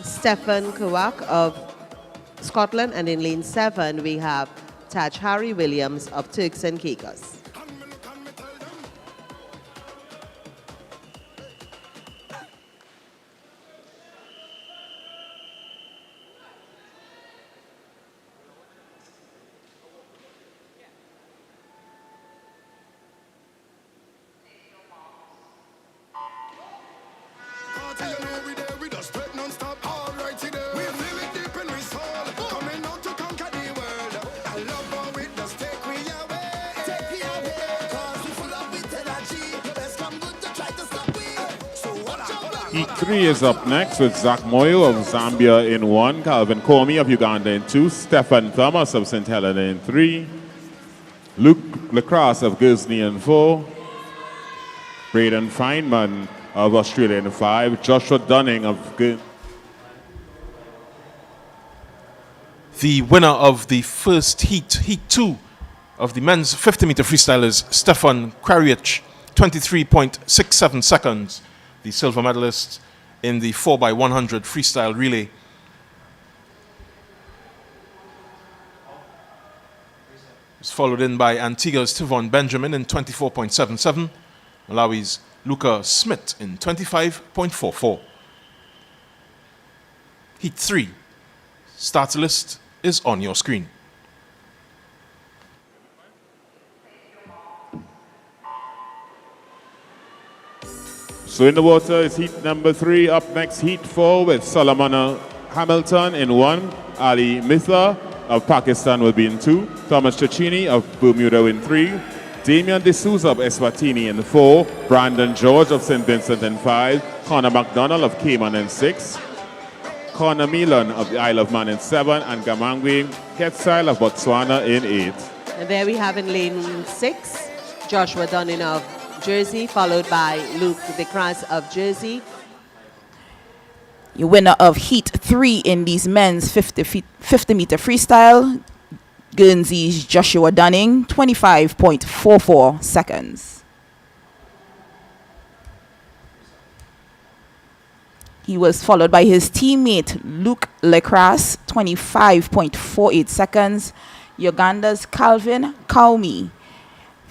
Stefan Kawak of Scotland. And in lane 7, we have Taj Harry Williams of Turks and Caicos. Coming out to conquer the world. I love how it does take me away. Heat 3 is up next with Zach Moyo of Zambia in 1, Calvin Comey of Uganda in 2, Stephen Thomas of St. Helena in 3, Luke Lacrosse of Guernsey in 4, Braden Feynman of Australia in 5, Joshua Dunning of The winner of the first heat, Heat 2 of the men's 50-meter freestyle is Stefan Kraric, 23.67 seconds, the silver medalist in the 4x100 freestyle relay. It's followed in by Antigua's Tivon Benjamin in 24.77, Malawi's Luca Smith in 25.44. Heat 3. Starter list is on your screen. So in the water is heat number 3. Up next, heat 4 with Solomon Hamilton in 1. Ali Mithla of Pakistan will be in 2. Thomas Cecchini of Bermuda in 3. Damian D'Souza of Eswatini in 4. Brandon George of St. Vincent in 5. Connor McDonald of Cayman in 6. Connor Milan of the Isle of Man in 7. And Gamangwe Quetzal of Botswana in 8. And there we have in lane 6, Joshua Dunning of Jersey, followed by Luke Decras of Jersey. Your winner of Heat 3 in these men's 50-meter freestyle, Guernsey's Joshua Dunning, 25.44 seconds. He was followed by his teammate Luke Lecras, 25.48 seconds. Uganda's Calvin Kaumi,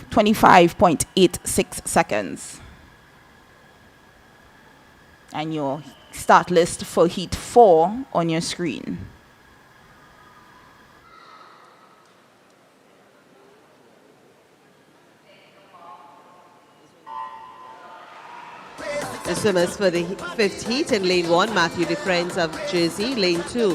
25.86 seconds. And your start list for Heat 4 on your screen. The swimmers for the 5th heat in lane 1, Matthew DeFriends of Jersey, lane 2,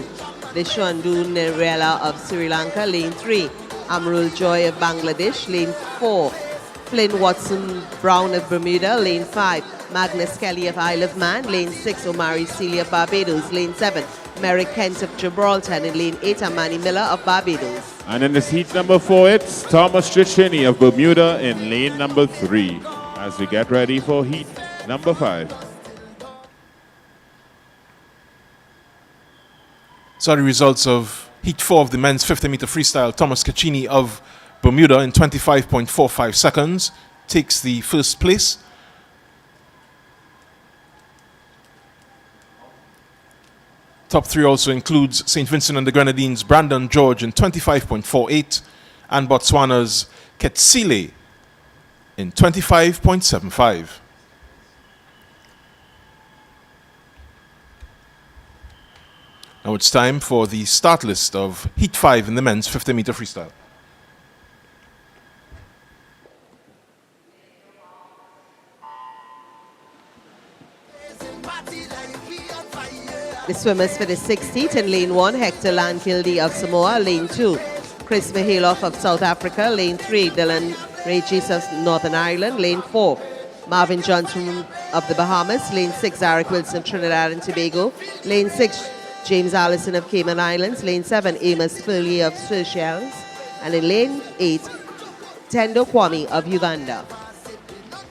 Deshandu Nerela of Sri Lanka, lane 3, Amrul Joy of Bangladesh, lane 4, Flynn Watson Brown of Bermuda, lane 5, Magnus Kelly of Isle of Man, lane 6, Omari Celia of Barbados, lane 7, Merrick Kent of Gibraltar, and in lane 8, Amani Miller of Barbados. And in this heat number 4, it's Thomas Cecchini of Bermuda in lane number 3 as we get ready for heat number 5. So the results of Heat 4 of the men's 50-meter freestyle. Thomas Cecchini of Bermuda in 25.45 seconds takes the first place. Top 3 also includes St. Vincent and the Grenadines' Brandon George in 25.48 and Botswana's Ketsile in 25.75. Now it's time for the start list of Heat 5 in the men's 50-meter freestyle. The swimmers for the 6th heat in lane 1, Hector Lankilde of Samoa, lane 2, Chris Mihailov of South Africa, lane 3, Dylan Regis of Northern Ireland, lane 4, Marvin Johnson of the Bahamas, lane 6, Eric Wilson of Trinidad and Tobago, lane 6, James Allison of Cayman Islands, lane 7, Amos Furley of Seychelles, and in lane 8, Tendo Kwame of Uganda.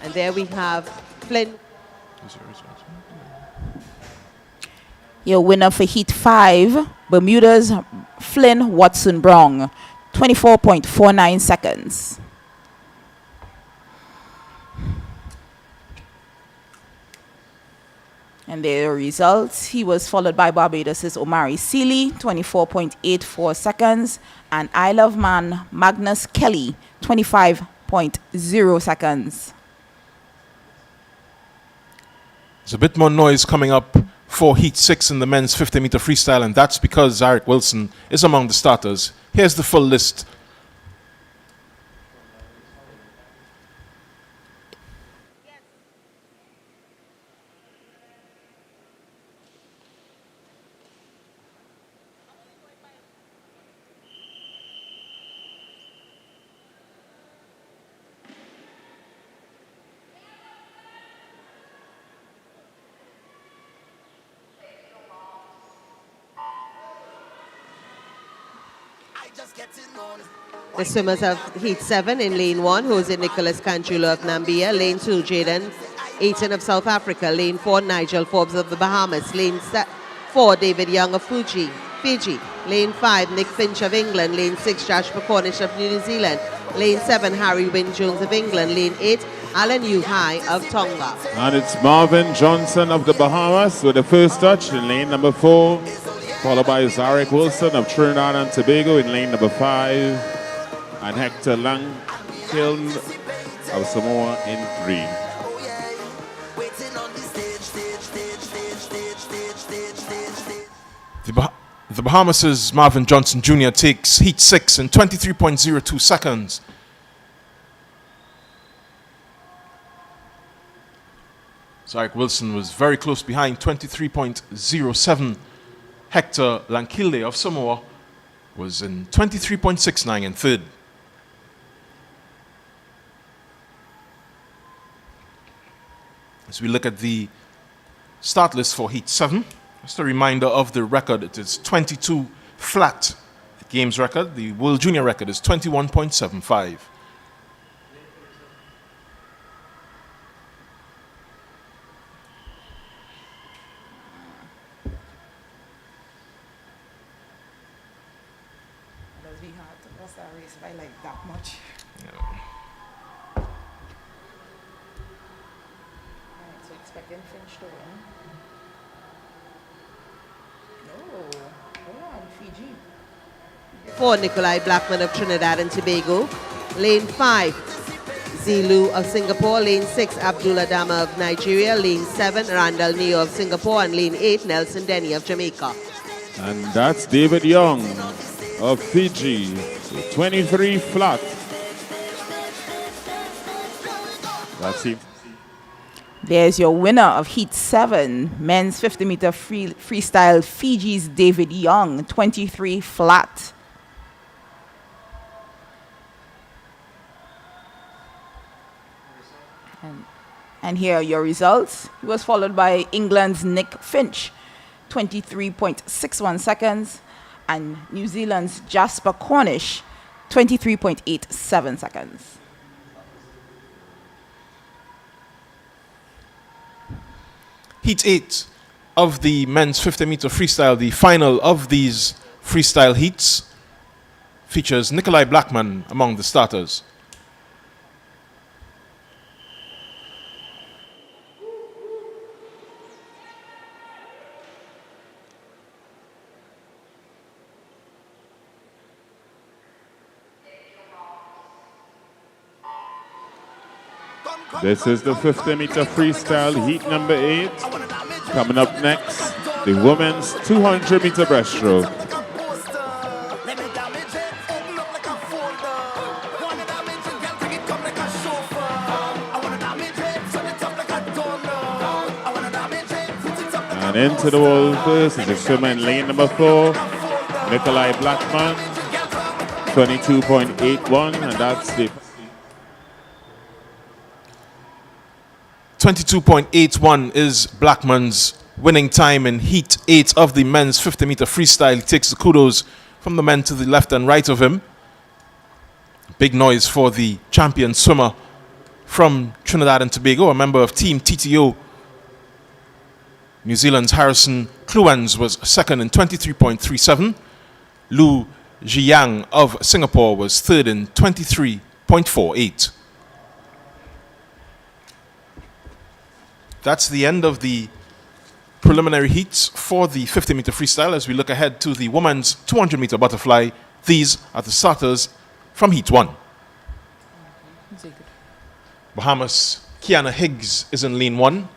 And there we have Flynn. Your winner for Heat 5, Bermuda's Flynn Watson Brown, 24.49 seconds. And their results, he was followed by Barbados' Omari Seeley, 24.84 seconds, and Isle of Man, Magnus Kelly, 25.0 seconds. There's a bit more noise coming up for Heat 6 in the men's 50-meter freestyle, and that's because Eric Wilson is among the starters. Here's the full list. The swimmers of Heat 7 in Lane 1, Jose Nicholas Canchulo of Namibia. Lane 2, Jaden Eaton of South Africa. Lane 4, Nigel Forbes of the Bahamas. Lane 4, David Young of Fiji. Lane 5, Nick Finch of England. Lane 6, Josh McCornish of New Zealand. Lane 7, Harry Wynne Jones of England. Lane 8, Alan Uhai of Tonga. And it's Marvin Johnson of the Bahamas with the first touch in lane number 4, followed by Zarek Wilson of Trinidad and Tobago in lane number 5, and Hector Langkiln of Samoa in 3. The Bahamas' Marvin Johnson Jr. takes Heat 6 in 23.02 seconds. Zarek Wilson was very close behind, 23.07. Hector Langkiln of Samoa was in 23.69 in third. As we look at the start list for Heat 7, just a reminder of the record. It is 22 flat. The game's record, the World Junior record, is 21.75. Does we have to cross that race by like that much? Alright, so expecting Finch to win. No, on Fiji. 4, Nikolai Blackman of Trinidad and Tobago. Lane 5, Zilu of Singapore. Lane 6, Abdullah Dama of Nigeria. Lane 7, Randall Neo of Singapore. And lane 8, Nelson Denny of Jamaica. And that's David Young of Fiji, 23 flat. That's him. There's your winner of Heat 7, men's 50-meter freestyle, Fiji's David Young, 23 flat. And here are your results. He was followed by England's Nick Finch, 23.61 seconds, and New Zealand's Jasper Cornish, 23.87 seconds. Heat 8 of the men's 50-meter freestyle, the final of these freestyle heats, features Nikolai Blackman among the starters. This is the 50-meter freestyle heat number 8. Coming up next, the women's 200-meter breaststroke. And into the wall first is the swimmer in lane number 4, Nikolai Blackman, 22.81, and that's the 22.81 is Blackman's winning time in Heat 8 of the men's 50-meter freestyle. He takes the kudos from the men to the left and right of him. Big noise for the champion swimmer from Trinidad and Tobago, a member of Team TTO. New Zealand's Harrison Kluans was second in 23.37. Lu Zhiyang of Singapore was third in 23.48. That's the end of the preliminary heats for the 50-meter freestyle. As we look ahead to the women's 200-meter butterfly, these are the starters from Heat 1. Bahamas' Kiana Higgs is in lane 1.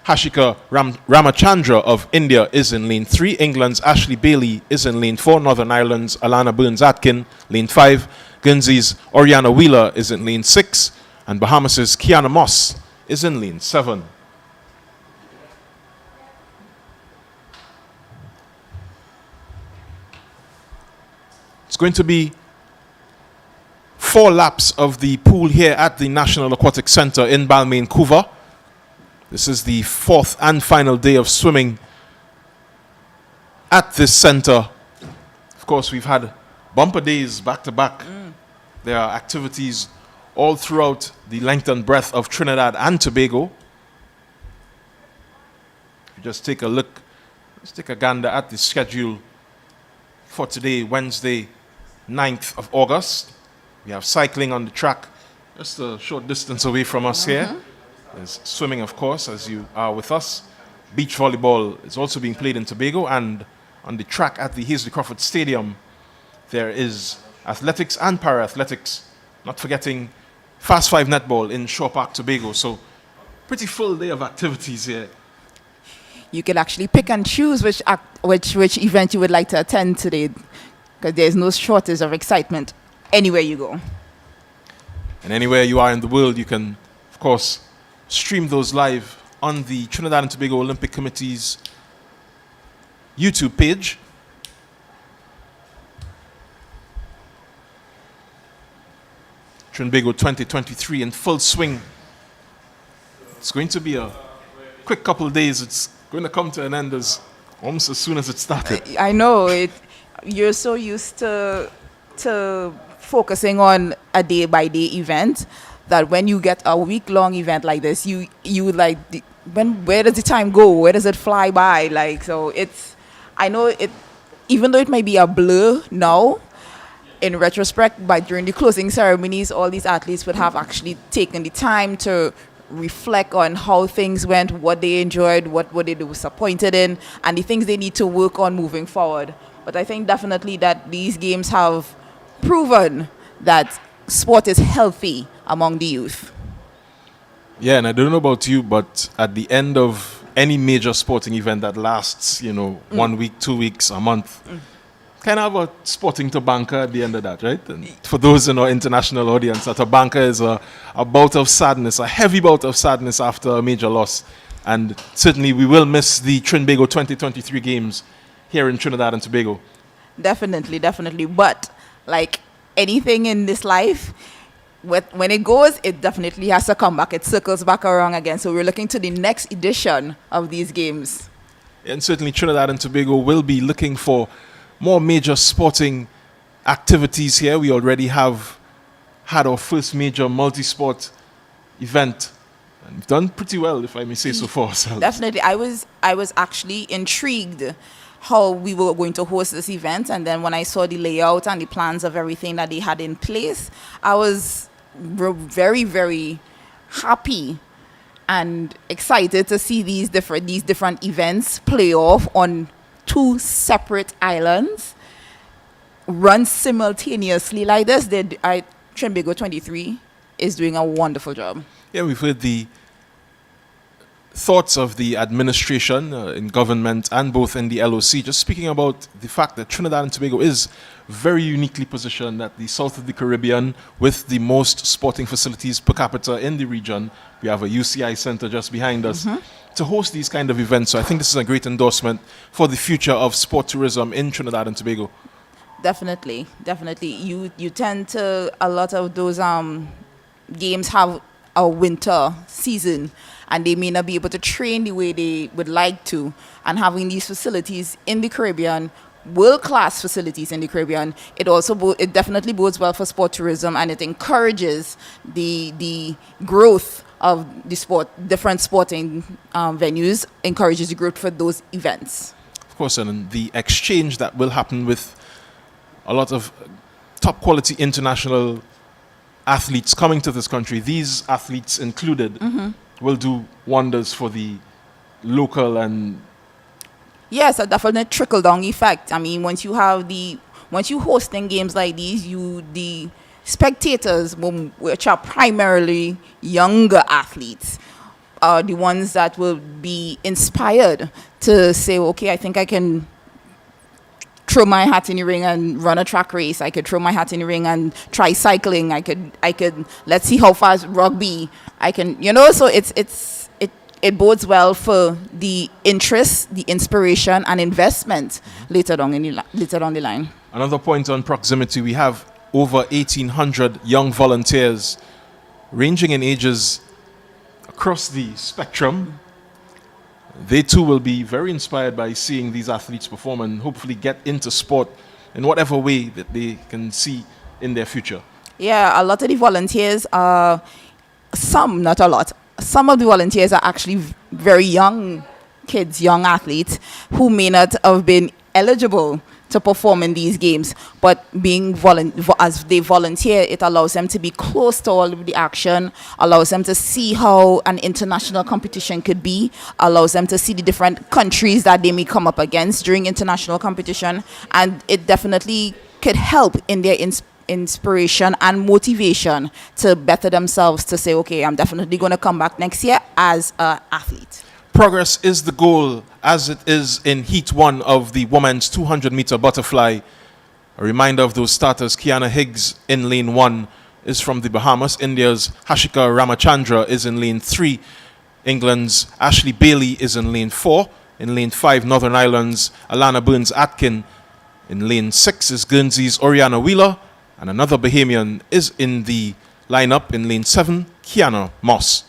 Hashika Ramachandra of India is in lane 3. England's Ashley Bailey is in lane 4. Northern Ireland's Alana Burns-Atkin, lane 5. Guernsey's Oriana Wheeler is in lane 6. And Bahamas' Kiana Moss is in lane 7. It's going to be 4 laps of the pool here at the National Aquatic Center in Balmain, Couva. This is the 4th and final day of swimming at this center. Of course, we've had bumper days back to back. There are activities all throughout the length and breadth of Trinidad and Tobago. If you just take a look, let's take a gander at the schedule for today, Wednesday, 9th of August. We have cycling on the track, just a short distance away from us here. There's swimming, of course, as you are with us. Beach volleyball is also being played in Tobago, and on the track at the Hazley Crawford Stadium, there is athletics and para-athletics, not forgetting Fast 5 netball in Shore Park, Tobago. So pretty full day of activities here. You can actually pick and choose which event you would like to attend today, because there's no shortage of excitement anywhere you go. And anywhere you are in the world, you can, of course, stream those live on the Trinidad and Tobago Olympic Committee's YouTube page. Trinbago 2023 in full swing. It's going to be a quick couple of days. It's going to come to an end almost as soon as it started. I know it. You're so used to focusing on a day-by-day event that when you get a week-long event like this, you like, where does the time go? Where does it fly by? Like, so it's, I know it, even though it may be a blur now, in retrospect, but during the closing ceremonies, all these athletes would have actually taken the time to reflect on how things went, what they enjoyed, what were they disappointed in, and the things they need to work on moving forward. But I think definitely that these games have proven that sport is healthy among the youth. Yeah, and I don't know about you, but at the end of any major sporting event that lasts, 1 week, 2 weeks, a month, kind of a sporting Tobanka at the end of that, right? And for those in our international audience, a Tobanka is a bout of sadness, a heavy bout of sadness after a major loss. And certainly we will miss the Trinbago 2023 games here in Trinidad and Tobago. Definitely, definitely. But like anything in this life, when it goes, it definitely has to come back. It circles back around again. So we're looking to the next edition of these games. And certainly Trinidad and Tobago will be looking for more major sporting activities here. We already have had our first major multi-sport event, and we've done pretty well, if I may say so, for ourselves. Definitely. I was actually intrigued how we were going to host this event, and then when I saw the layout and the plans of everything that they had in place, I was very, very happy and excited to see these different events play off on 2 separate islands, run simultaneously like this. Trinbago 23 is doing a wonderful job. Yeah, we've heard the thoughts of the administration in government and both in the LOC, just speaking about the fact that Trinidad and Tobago is very uniquely positioned at the south of the Caribbean with the most sporting facilities per capita in the region. We have a UCI center just behind us to host these kind of events. So I think this is a great endorsement for the future of sport tourism in Trinidad and Tobago. Definitely, definitely. You tend to, a lot of those games have a winter season, and they may not be able to train the way they would like to. And having these facilities in the Caribbean, world-class facilities in the Caribbean, it definitely bodes well for sport tourism, and it encourages the growth of the sport. Different sporting venues encourages the growth for those events. Of course, and the exchange that will happen with a lot of top quality international athletes coming to this country, these athletes included, will do wonders for the local and... Yes, a definite trickle-down effect. I mean, once you hosting games like these, the spectators, which are primarily younger athletes, are the ones that will be inspired to say, okay, I think I can throw my hat in the ring and run a track race. I could throw my hat in the ring and try cycling. I could let's see how fast rugby I can, so it bodes well for the interest, the inspiration and investment later down the line. Another point on proximity, we have over 1,800 young volunteers ranging in ages across the spectrum. They too will be very inspired by seeing these athletes perform and hopefully get into sport in whatever way that they can see in their future? Yeah, a lot of the volunteers are, some, not a lot, some of the volunteers are actually very young kids, young athletes who may not have been eligible to perform in these games, but being as they volunteer, it allows them to be close to all of the action, allows them to see how an international competition could be, allows them to see the different countries that they may come up against during international competition, and it definitely could help in their inspiration and motivation to better themselves, to say, okay, I'm definitely going to come back next year as an athlete. Progress is the goal, as it is in Heat 1 of the women's 200-meter butterfly. A reminder of those starters: Kiana Higgs in lane 1 is from the Bahamas. India's Hashika Ramachandra is in lane 3. England's Ashley Bailey is in lane 4. In lane 5, Northern Ireland's Alana Burns-Atkin. In lane 6 is Guernsey's Oriana Wheeler. And another Bahamian is in the lineup in lane 7, Kiana Moss.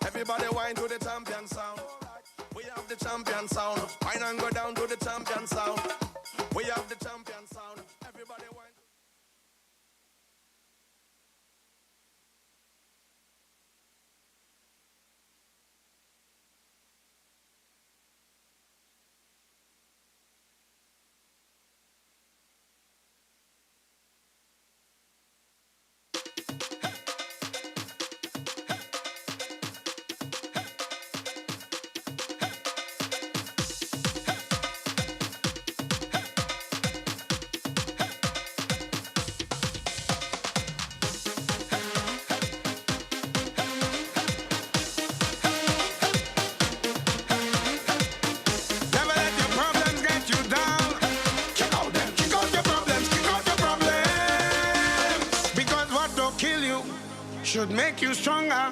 Everybody whine to the champion sound. We have the champion sound. Wine and go down to the champion sound. We have the champion sound. Everybody whine. Should make you stronger.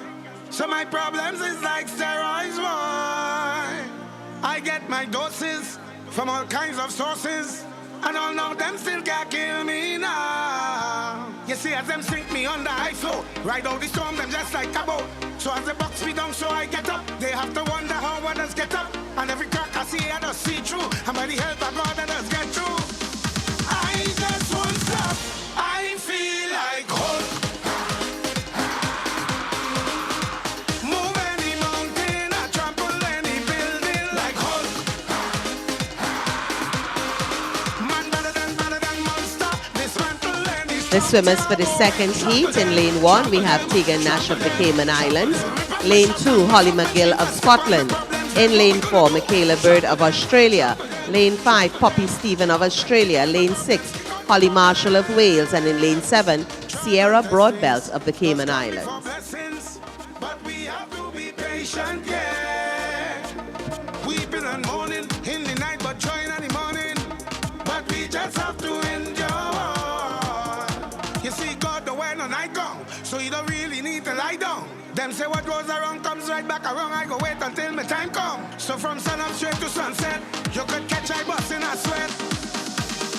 So my problems is like steroids, boy. I get my doses from all kinds of sources, and all of them still can't kill me now. You see, as them sink me under high flow, ride out the storm, them just like a boat. So as the box me down, so I get up. They have to wonder how others get up. And every crack I see, I just see through. And by the help of God, I just get through. I just won't stop. I feel like hope. The swimmers for the second heat: in lane 1, we have Tegan Nash of the Cayman Islands. Lane 2, Holly McGill of Scotland. In lane 4, Michaela Bird of Australia. Lane 5, Poppy Stephen of Australia. Lane 6, Holly Marshall of Wales. And in lane 7, Sierra Broadbelt of the Cayman Islands. Weeping and mourning in the night, but joy in the morning. But we just have to endure. You see, God the way no night gone, so you don't really need to lie down. Them say what goes around comes right back around. I go wait until my time come. So from sun up straight to sunset, you could catch I bus in a sweat.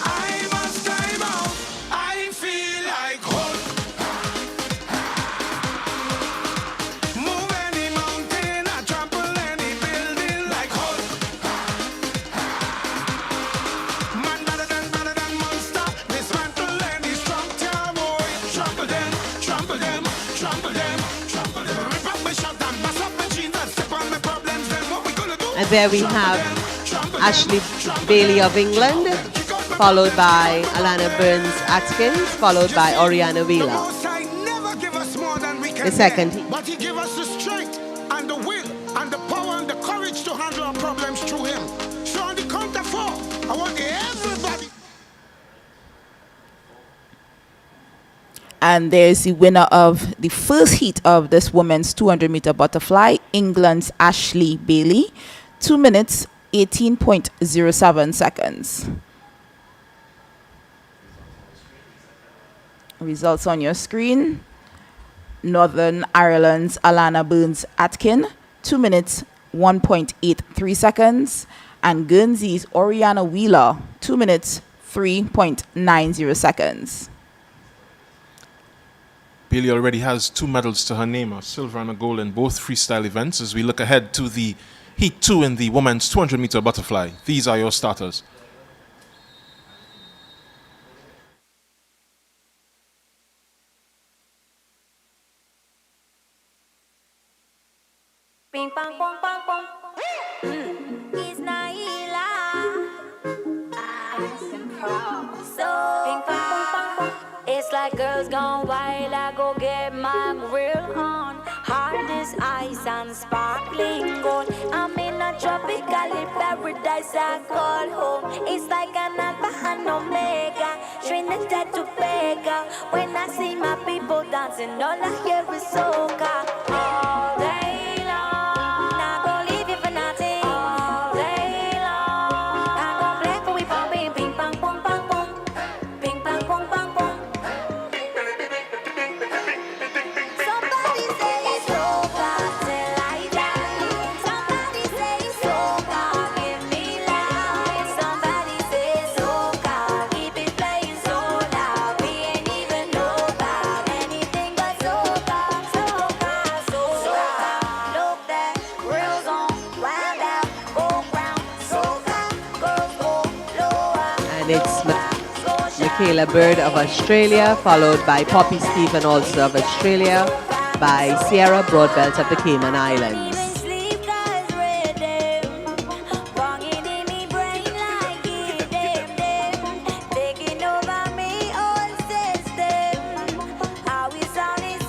I must time out. I feel like hope. And there we have Ashley Bailey of England, followed by Alana Burns-Atkin, followed by Oriana Wheeler. The second heat. But he gave us the strength and the will and the power and the courage to handle our problems through him. So on the count of 4, I want everybody. And there's the winner of the first heat of this women's 200-meter butterfly, England's Ashley Bailey, 2 minutes, 18.07 seconds. Results on your screen. Northern Ireland's Alana Burns-Atkin, 2 minutes, 1.83 seconds. And Guernsey's Oriana Wheeler, 2 minutes, 3.90 seconds. Bailey already has 2 medals to her name, a silver and a gold in both freestyle events. As we look ahead to the Heat 2 in the women's 200-meter butterfly, these are your starters. Ping pong pong pong pong. It's Naila. So ping pong pong pong pong. It's like girls gone wild. I go get my grill on. Hard as ice and sparkling gold. I'm in a tropical paradise I call home. It's like an alpha and omega, Trinidad to Tobago. When I see my people dancing, all I hear is soca all day. It's Michaela Bird of Australia, followed by Poppy Stephen also of Australia, by Sierra Broadbelt of the Cayman Islands.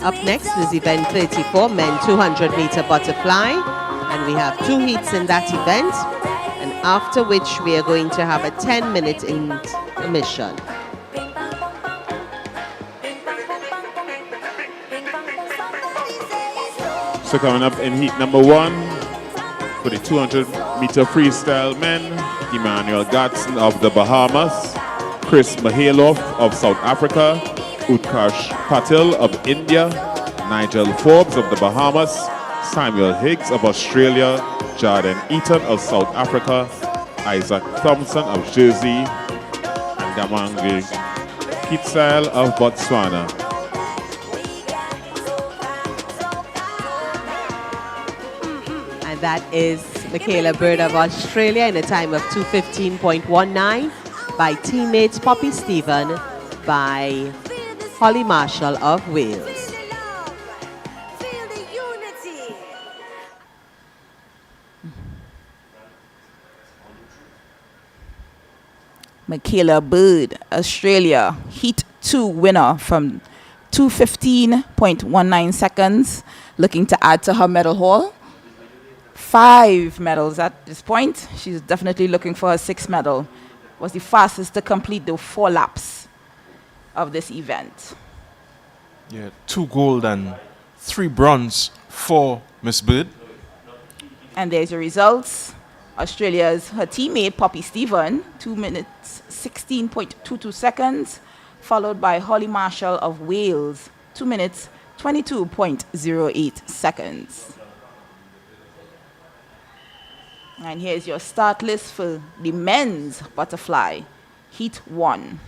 Up next is event 34, men 200-meter butterfly, and we have 2 heats in that event. After which we are going to have a 10-minute intermission. So coming up in heat number 1 for the 200-meter freestyle men, Emmanuel Gatson of the Bahamas, Chris Mahaloff of South Africa, Utkarsh Patil of India, Nigel Forbes of the Bahamas, Samuel Higgs of Australia, Jordan Eaton of South Africa, Isaac Thompson of Jersey, and Gamangi Kitsile of Botswana. And that is Michaela Bird of Australia in a time of 2:15.19 by teammates Poppy Stephen by Holly Marshall of Wales. Michaela Bird, Australia, Heat 2 winner from 2:15.19 seconds, looking to add to her medal haul. 5 medals at this point. She's definitely looking for her 6th medal. Was the fastest to complete the 4 laps of this event. Yeah, 2 gold and 3 bronze for Miss Bird. And there's your results. Australia's her teammate Poppy Stephen, 2 minutes 16.22 seconds, followed by Holly Marshall of Wales, 2 minutes 22.08 seconds. And here's your start list for the men's butterfly, Heat 1.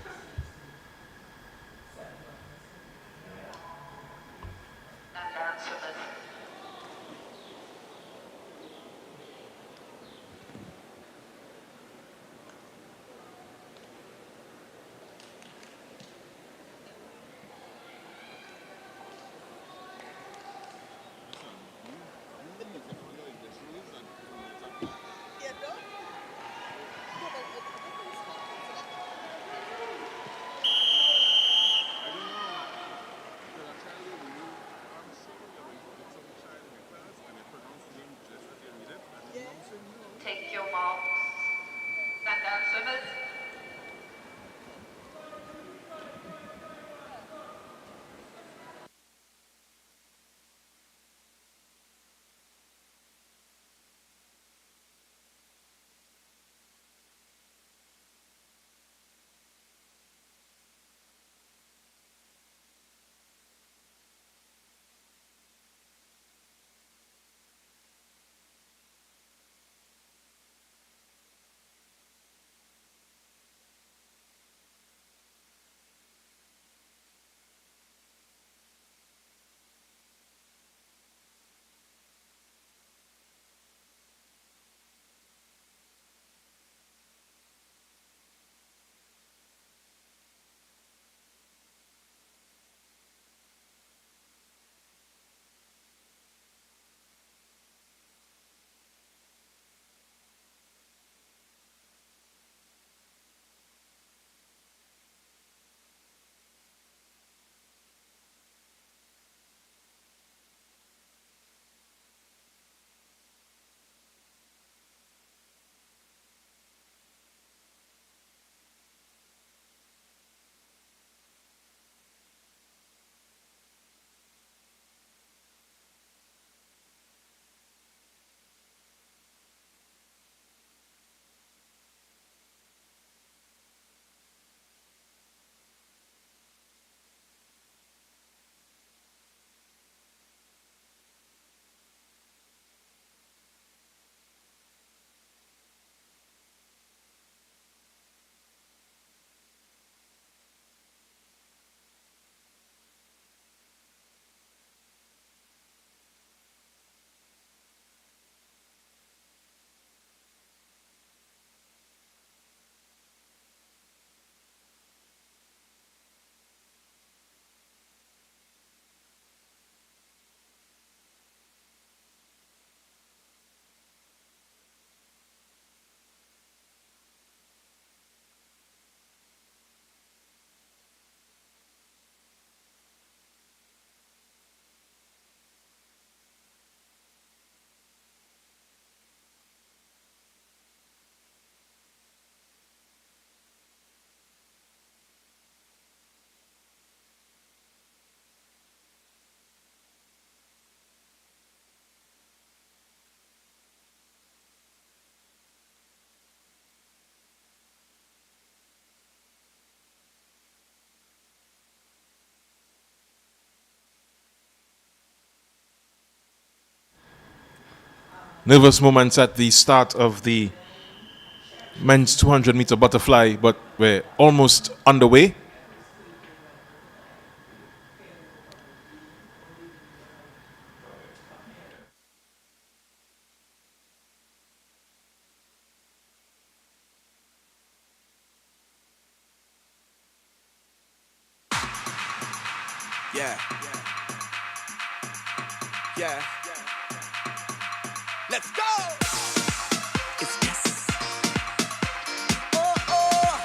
nervous moments at the start of the men's 200-meter butterfly, but we're almost underway. Yeah. Yeah. Let's go. It's yes. Oh, oh.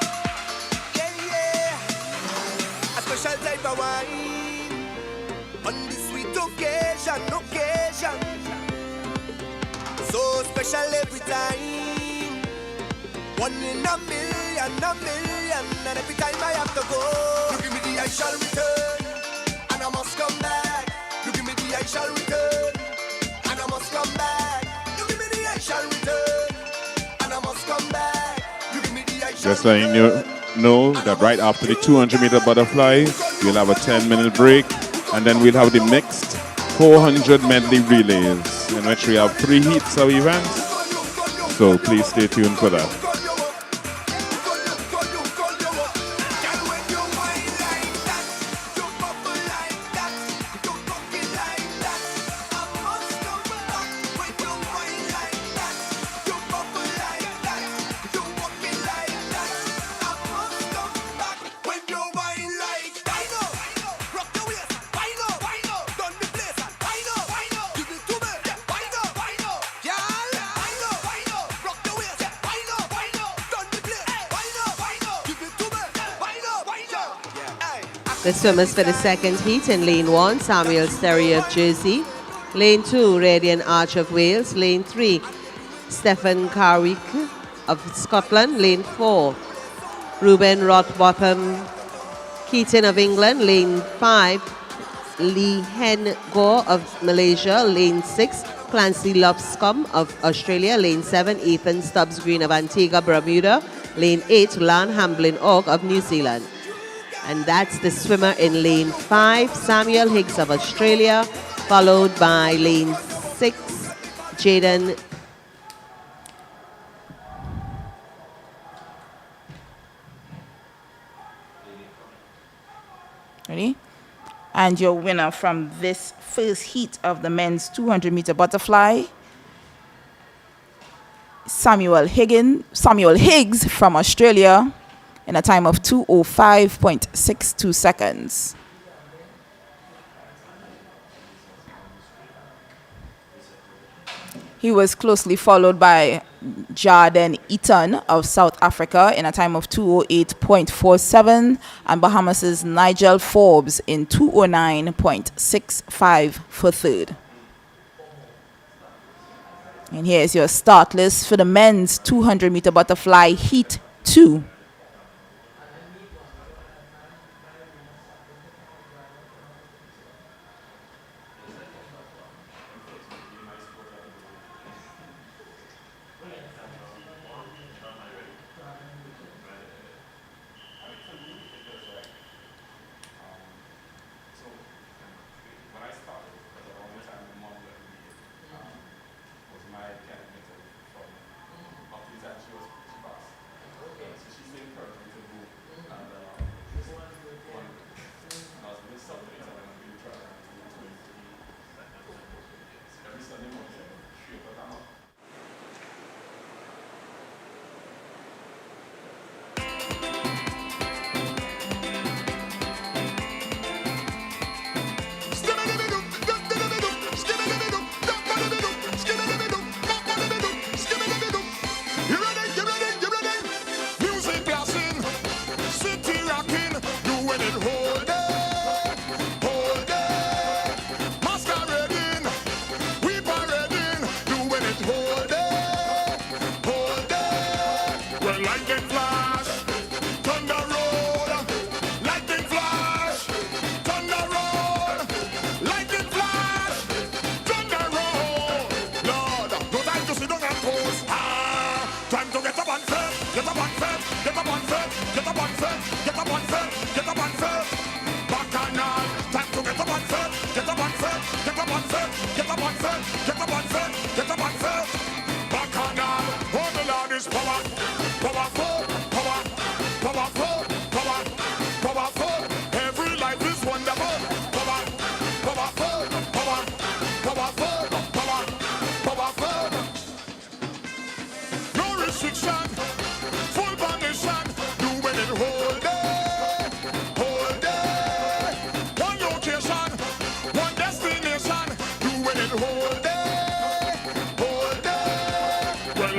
Yeah, yeah. A special type of wine on this sweet occasion. So special every time. One in a million. And every time I have to go, you give me the I shall return. And I must come back. You give me the I shall return. And I must come back. You give me the I shall return. And I must come back. You give me the I shall Just letting you know that right after the 200-meter butterfly, we'll have a 10-minute break, and then we'll have the mixed 400 medley relays, in which we have 3 heats of events. So please stay tuned for that. The swimmers for the second heat in Lane 1, Samuel Sterry of Jersey. Lane 2, Radiant Arch of Wales. Lane 3, Stephen Carwick of Scotland. Lane 4, Ruben Rothbotham Keaton of England. Lane 5, Lee Hen Gore of Malaysia. Lane 6, Clancy Lobscombe of Australia. Lane 7, Ethan Stubbs Green of Antigua, Bermuda. Lane 8, Lan Hamblin Ogg of New Zealand. And that's the swimmer in lane 5, Samuel Higgs of Australia, followed by lane 6, Jaden. Ready? And your winner from this first heat of the men's 200-meter butterfly, Samuel Higgs from Australia, in a time of 2:05.62 seconds. He was closely followed by Jarden Eaton of South Africa in a time of 2:08.47, and Bahamas's Nigel Forbes in 2:09.65 for third. And here's your start list for the men's 200-meter butterfly heat 2. Get up on first.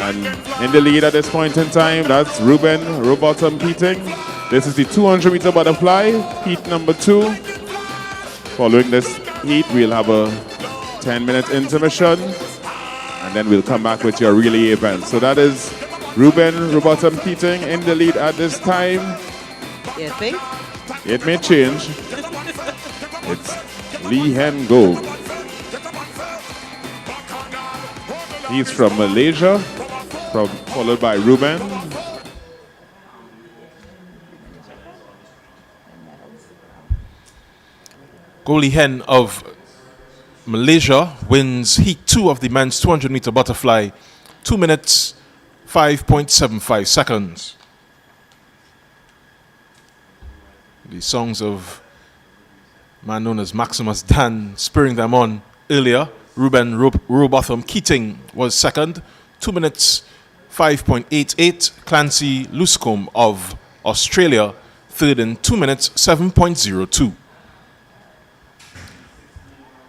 And in the lead at this point in time, that's Ruben Robotham Keating. This is the 200-meter butterfly, heat number 2. Following this heat, we'll have a 10-minute intermission, and then we'll come back with your relay event. So that is Ruben Robotham Keating in the lead at this time. You think? It may change. It's Lee Hen Go. He's from Malaysia, followed by Ruben. Goldie Hen of Malaysia wins heat 2 of the men's 200-meter butterfly, 2 minutes, 5.75 seconds. The songs of a man known as Maximus Dan spurring them on earlier. Ruben Robotham Keating was second, 2 minutes, 5.88. Clancy Luscombe of Australia, third in 2 minutes, 7.02.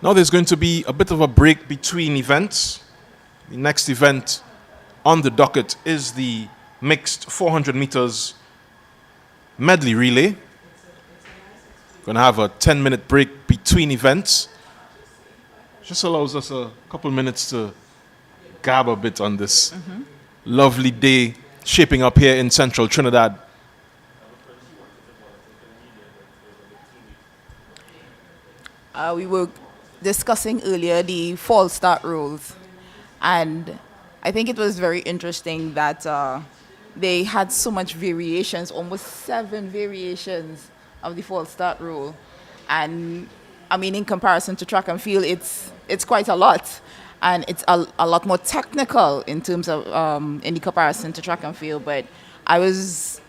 Now there's going to be a bit of a break between events. The next event on the docket is the mixed 400 meters medley relay. Going to have a 10-minute break between events. Just allows us a couple minutes to gab a bit on this lovely day shaping up here in central Trinidad. We were discussing earlier the false start rules, and I think it was very interesting that they had so much variations, almost 7 variations of the false start rule. And I mean, in comparison to track and field, it's quite a lot, and it's a lot more technical in terms of in the comparison to track and field. But I was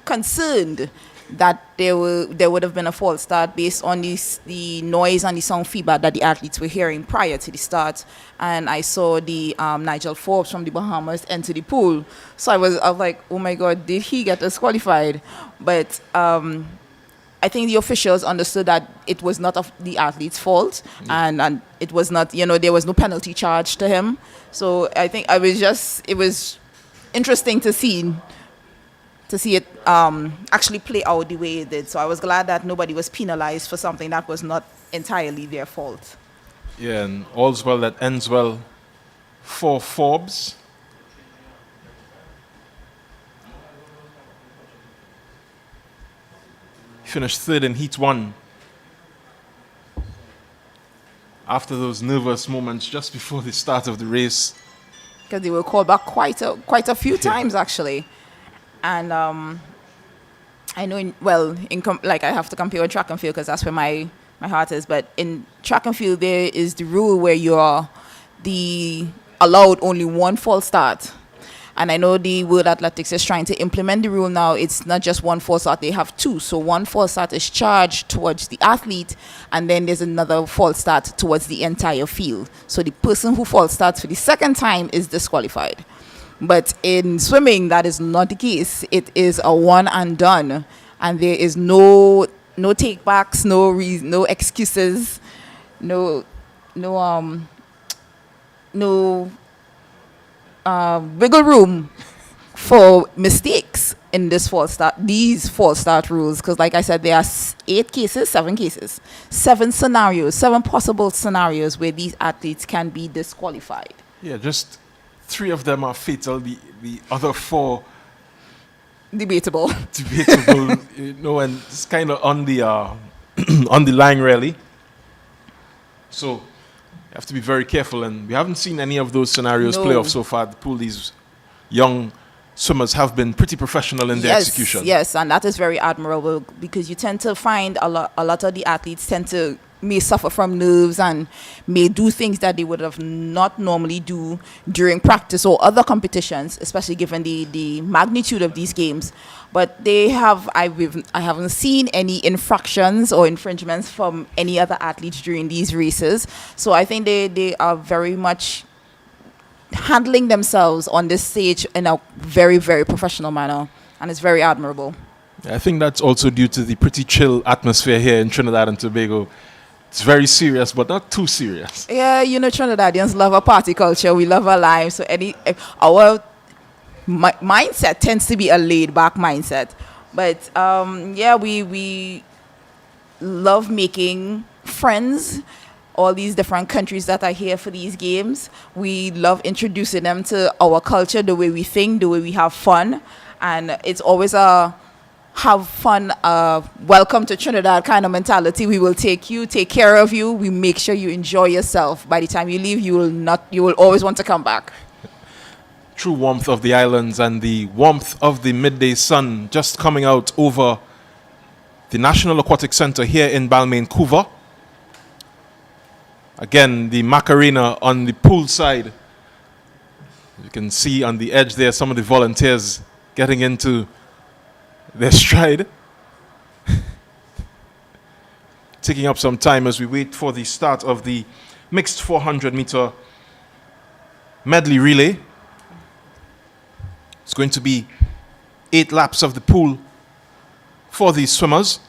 concerned that there would have been a false start based on the noise and the sound feedback that the athletes were hearing prior to the start. And I saw the Nigel Forbes from the Bahamas enter the pool, so I was like, oh my God, did he get disqualified? But I think the officials understood that it was not of the athlete's fault, and it was not, there was no penalty charge to him. So I think it was interesting to see it actually play out the way it did. So I was glad that nobody was penalized for something that was not entirely their fault. Yeah, and all's well that ends well for Forbes. He finished third in Heat 1. After those nervous moments just before the start of the race. Because they were called back quite a few times, actually. And I know, like I have to compare with track and field because that's where my heart is. But in track and field, there is the rule where you're allowed only 1 false start. And I know the World Athletics is trying to implement the rule now. It's not just 1 false start, they have 2. So 1 false start is charged towards the athlete, and then there's another false start towards the entire field. So the person who false starts for the second time is disqualified. But in swimming, that is not the case. It is a one and done, and there is no take-backs, no excuses, no wiggle room for mistakes in these false start rules. Because, like I said, there are 7 cases, 7 scenarios, 7 possible scenarios where these athletes can be disqualified. Yeah, just 3 of them are fatal. The other 4 debatable. And it's kind of on the on the line, really. So you have to be very careful, and we haven't seen any of those scenarios play off so far. The pool, these young swimmers have been pretty professional in their execution. Yes, and that is very admirable, because you tend to find a lot of the athletes may suffer from nerves and may do things that they would have not normally do during practice or other competitions, especially given the magnitude of these games. But I haven't seen any infractions or infringements from any other athletes during these races. So I think they are very much handling themselves on this stage in a very, very professional manner, and it's very admirable. I think that's also due to the pretty chill atmosphere here in Trinidad and Tobago. It's very serious, but not too serious. Yeah, you know, Trinidadians love a party culture. We love our lives. So our mindset tends to be a laid-back mindset. But yeah, we love making friends. All these different countries that are here for these games. We love introducing them to our culture, the way we think, the way we have fun. And it's always a have fun, welcome to Trinidad kind of mentality. We will take care of you. We make sure you enjoy yourself. By the time you leave, you will always want to come back. True warmth of the islands and the warmth of the midday sun just coming out over the National Aquatic Center here in Balmain, Couva. Again, the Macarena on the pool side. You can see on the edge there some of the volunteers getting into their stride. Taking up some time as we wait for the start of the mixed 400-meter medley relay. It's going to be 8 laps of the pool for these swimmers.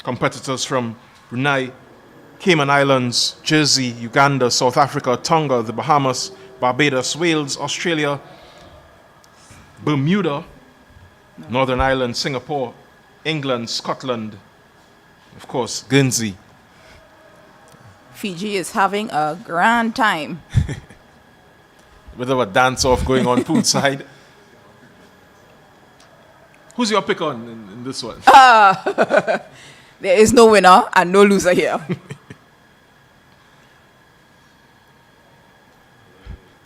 Competitors from Brunei, Cayman Islands, Jersey, Uganda, South Africa, Tonga, the Bahamas, Barbados, Wales, Australia, Bermuda, Northern Ireland, Singapore, England, Scotland, of course, Guernsey. Fiji is having a grand time. Bit of a dance-off going on poolside. Who's your pick on in this one? There is no winner and no loser here.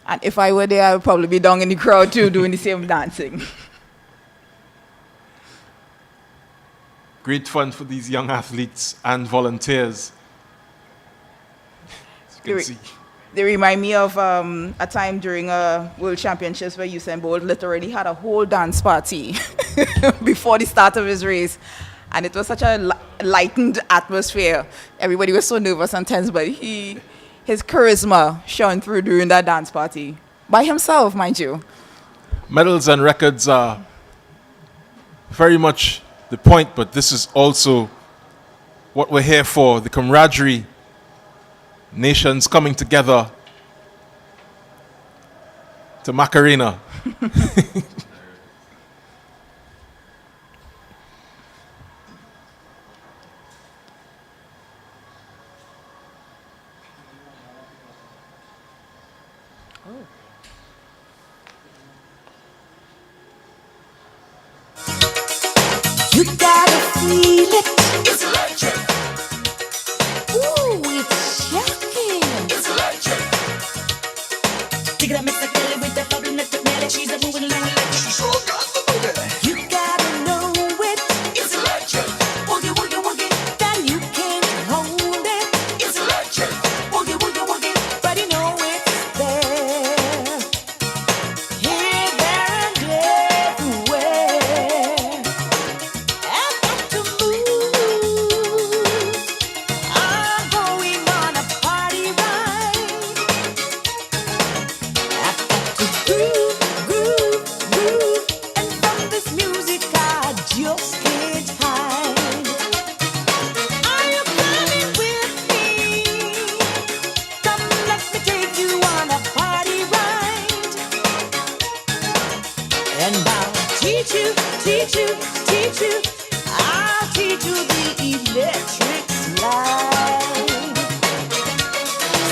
And if I were there, I would probably be down in the crowd too, doing the same dancing. Great fun for these young athletes and volunteers. As you can see. They remind me of a time during World Championships where Usain Bolt literally had a whole dance party before the start of his race. And it was such a lightened atmosphere. Everybody was so nervous and tense, but his charisma shone through during that dance party. By himself, mind you. Medals and records are very much the point, but this is also what we're here for, the camaraderie. Nations coming together to Macarena. You gotta feel it. It's electric. Ooh, it's shocking. It's electric. Dig it up, Mr. Kelly with the bubble nut melody. She's a moving along electric. She's so got the boogie. You gotta know it. It's electric. Woogie, woogie, woogie. Then you can't hold it. It's electric. Woogie, woogie, woogie. But you know it's there. Here, there, and everywhere. I've got to move. I'm going on a party ride. I've got to groove, groove, groove. And from this music I just can't hide. Are you coming with me? Come, let me take you on a party ride. And I'll teach you, teach you, teach you. I'll teach you the electric slide.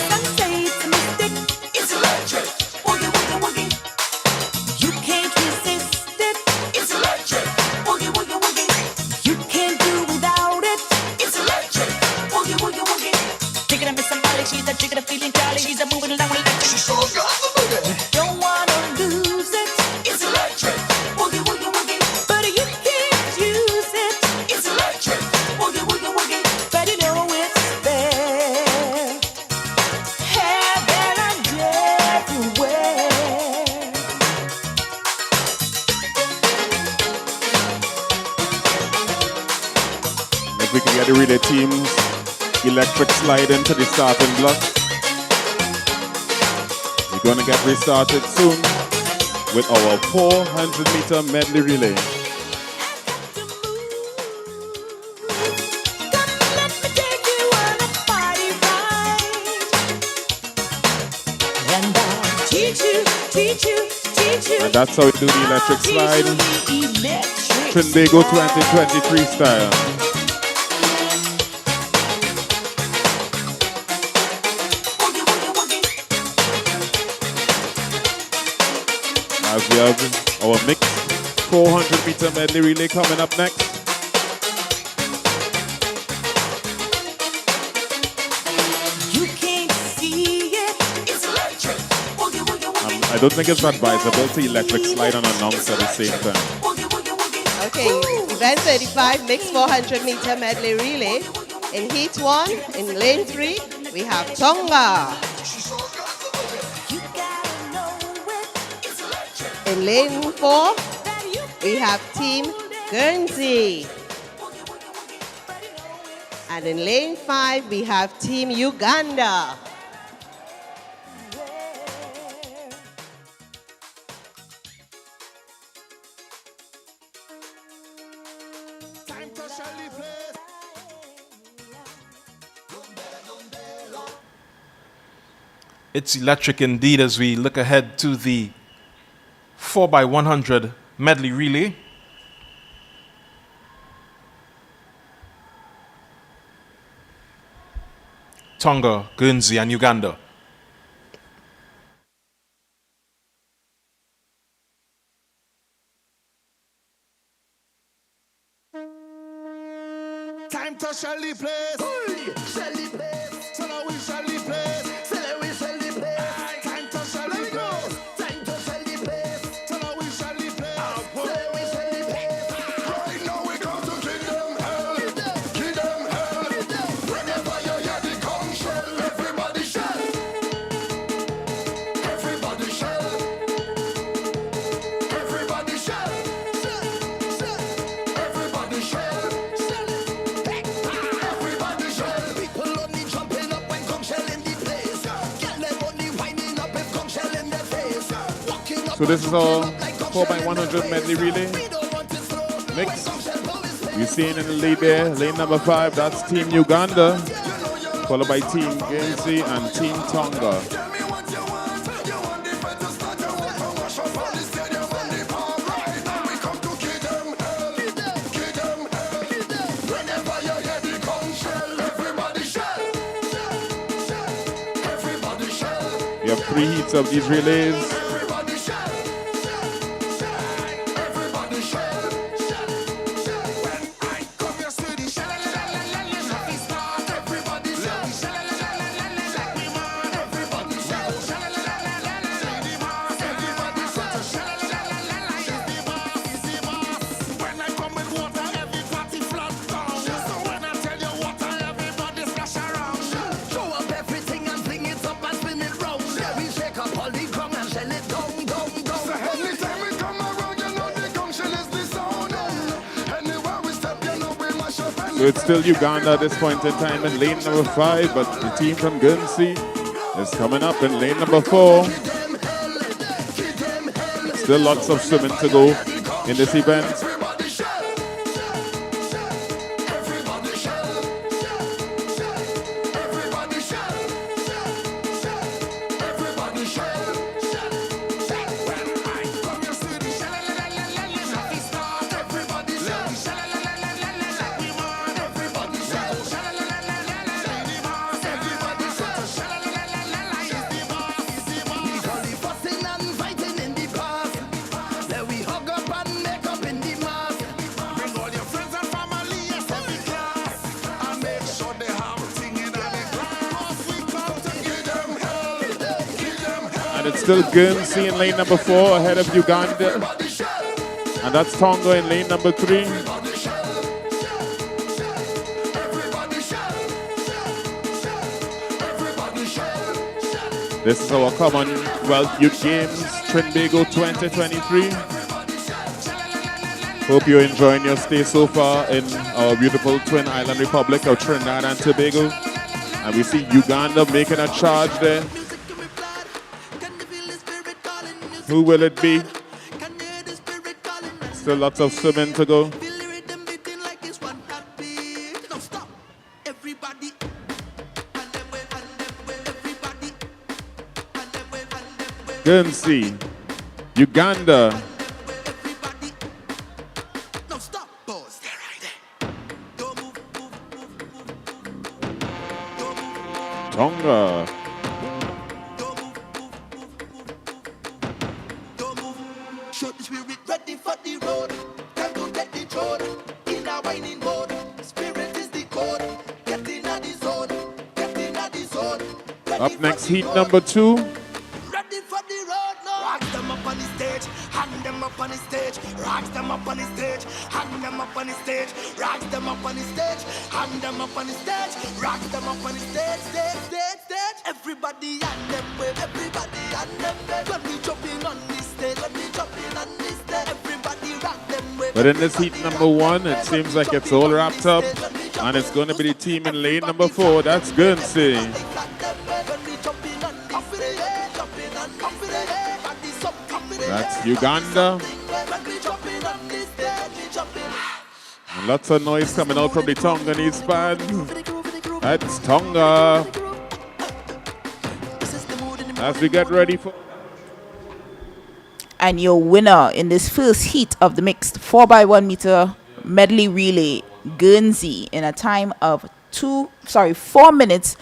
Some say it's a mistake. It's electric. Woogie, woogie, woogie. You can't resist it. It's electric. Woogie, woogie, woogie. You can't do without it. It's electric. Woogie, woogie, woogie. Take it up with somebody. She's a jigger, feeling jolly. She's a moving along electric. She's so got the boogie. Don't wanna lose it. It's electric. Woogie, woogie, woogie. But you can't use it. It's electric. Woogie, woogie, woogie. But you know it's there. Here, there, and everywhere. If we can get the relay teams electric slide into the starting block. We're gonna get restarted soon with our 400-meter medley relay. And that's how we do the electric slide. Trinbago 2023 style. As we have our mixed 400-meter medley relay coming up next. I don't think it's advisable to electric slide and announce at the same time. Okay, event 35, mixed 400-meter medley relay. In heat 1, in lane 3, we have Tonga. In lane 4, we have Team Guernsey. And in lane 5, we have Team Uganda. It's electric indeed as we look ahead to the 4x100 medley relay. Tonga, Guernsey, and Uganda. Time to Shelly place. Shelly place. So now we Shelly place. Say we Shelly place. Time to Shelly place. Time to Shelly place. So now we Shelly place. Say we Shelly place. Right now we come to Kingdom Hell. Kingdom Hell. Whenever you hear the conch shell, everybody shell. Everybody shell. Everybody shell. Everybody shell. So this is our 4x100 medley relay mix. You're seeing in the lead there, lane number 5, that's Team Uganda, followed by Team Guernsey and Team Tonga. You have 3 heats of these relays. So it's still Uganda at this point in time in lane number 5, but the team from Guernsey is coming up in lane number 4. Still lots of swimming to go in this event. And it's still Guernsey in lane number 4 ahead of Uganda. And that's Tonga in lane number 3. This is our Commonwealth Youth Games, Trinbago 2023. Hope you're enjoying your stay so far in our beautiful twin island republic of Trinidad and Tobago. And we see Uganda making a charge there. Who will it be? Still lots of swimming to go. Guernsey, Uganda, Tonga, Show the spirit ready for the road. Time to get the road. In a whining mode. Spirit is the code. Get in a the zone. Get in a the zone. up next heat number 2. Ready for the road now. Rock them up on the stage. Hang them up on the stage. Rock them up on the stage. Hang them up on the stage. Rock them up on the stage. Hang them up on the stage. Rock them up on the stage. Stage, stage, stage. Everybody on them way. Everybody on them way. When we jumping on this stage. When we jumping on this stage. Everybody rock them way. But in this heat number 1, it seems like it's all wrapped up. And it's going to be the team in lane number 4. That's Guernsey. That's Uganda. And lots of noise coming out from the Tonganese band. That's Tonga. As we get ready for... And your winner in this first heat of the mixed 4x1 meter medley relay, Guernsey, in a time of 4 minutes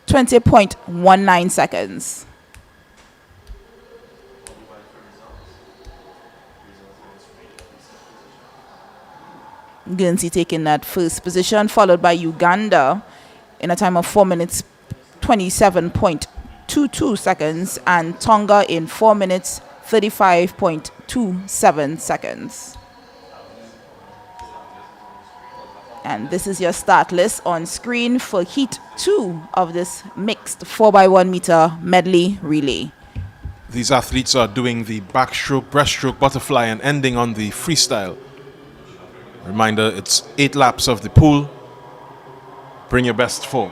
20.19 seconds. Guernsey taking that first position, followed by Uganda in a time of 4 minutes 27.22 seconds, and Tonga in 4 minutes 35.27 seconds. And this is your start list on screen for heat 2 of this mixed 4x1 meter medley relay. These athletes are doing the backstroke, breaststroke, butterfly, and ending on the freestyle. Reminder, it's 8 laps of the pool. Bring your best 4.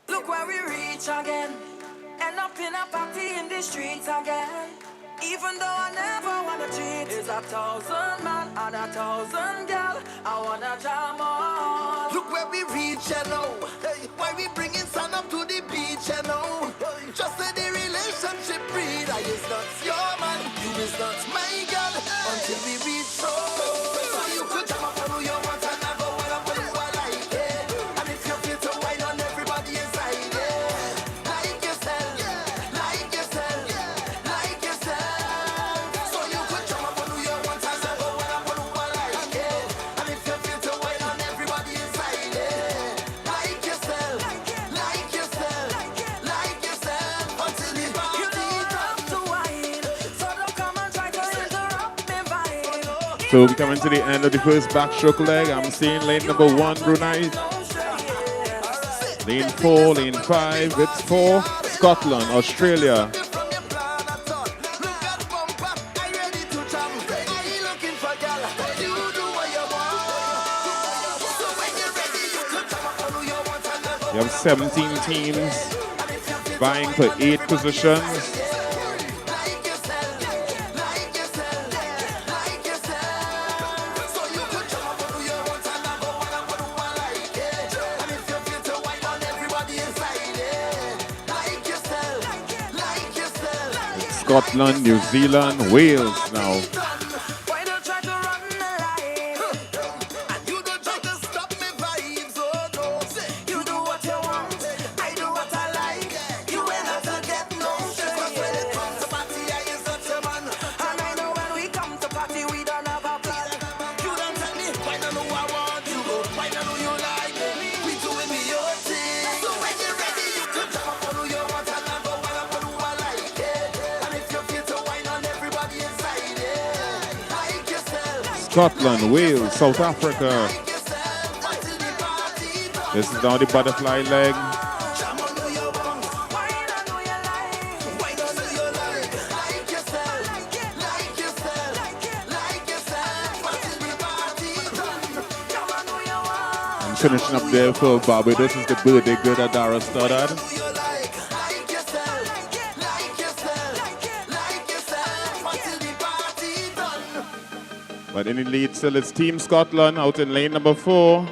Look where we reach again. End up in a party in the streets again. Even though I never wanna cheat, it's 1,000 man and 1,000 gal. I wanna jam on. Look where we reach, you know. Hey, why we bringing sun up to the beach, you know. Just let the relationship breathe. I is not your man, you is not my girl. Until we reach home. So you could jam up on who you want and never wanna put who I like it. And if you feel to wine on everybody inside it. Like yourself, like yourself, like yourself. So you could jam up on who you want and never wanna put who I like it. And if you feel to wine on everybody inside it. Like yourself, like yourself, like yourself. Until the party Come to wine, so don't come and try to interrupt me vibe. So we're coming to the end of the first backstroke leg. I'm seeing lane number 1, Brunei. Lane 4, lane 5, it's 4, Scotland, Australia. You have 17 teams vying for 8 positions. Scotland, New Zealand, Wales now. Why don't try to run the line? And you don't try to stop me vibes, oh no. You do what you want, I do what I like. You ain't have to get no shame. When it comes to party, I is not your man. And I know when we come to party, we don't have a plan. You don't tell me, why not know I want you go, why not know you like me. We doing me your thing. So when you're ready, you can jump up on who you Scotland, Wales, South Africa. This is now the butterfly leg. And finishing up there for Barbados is the birthday girl that Dara started. But in the lead still is Team Scotland out in lane number 4.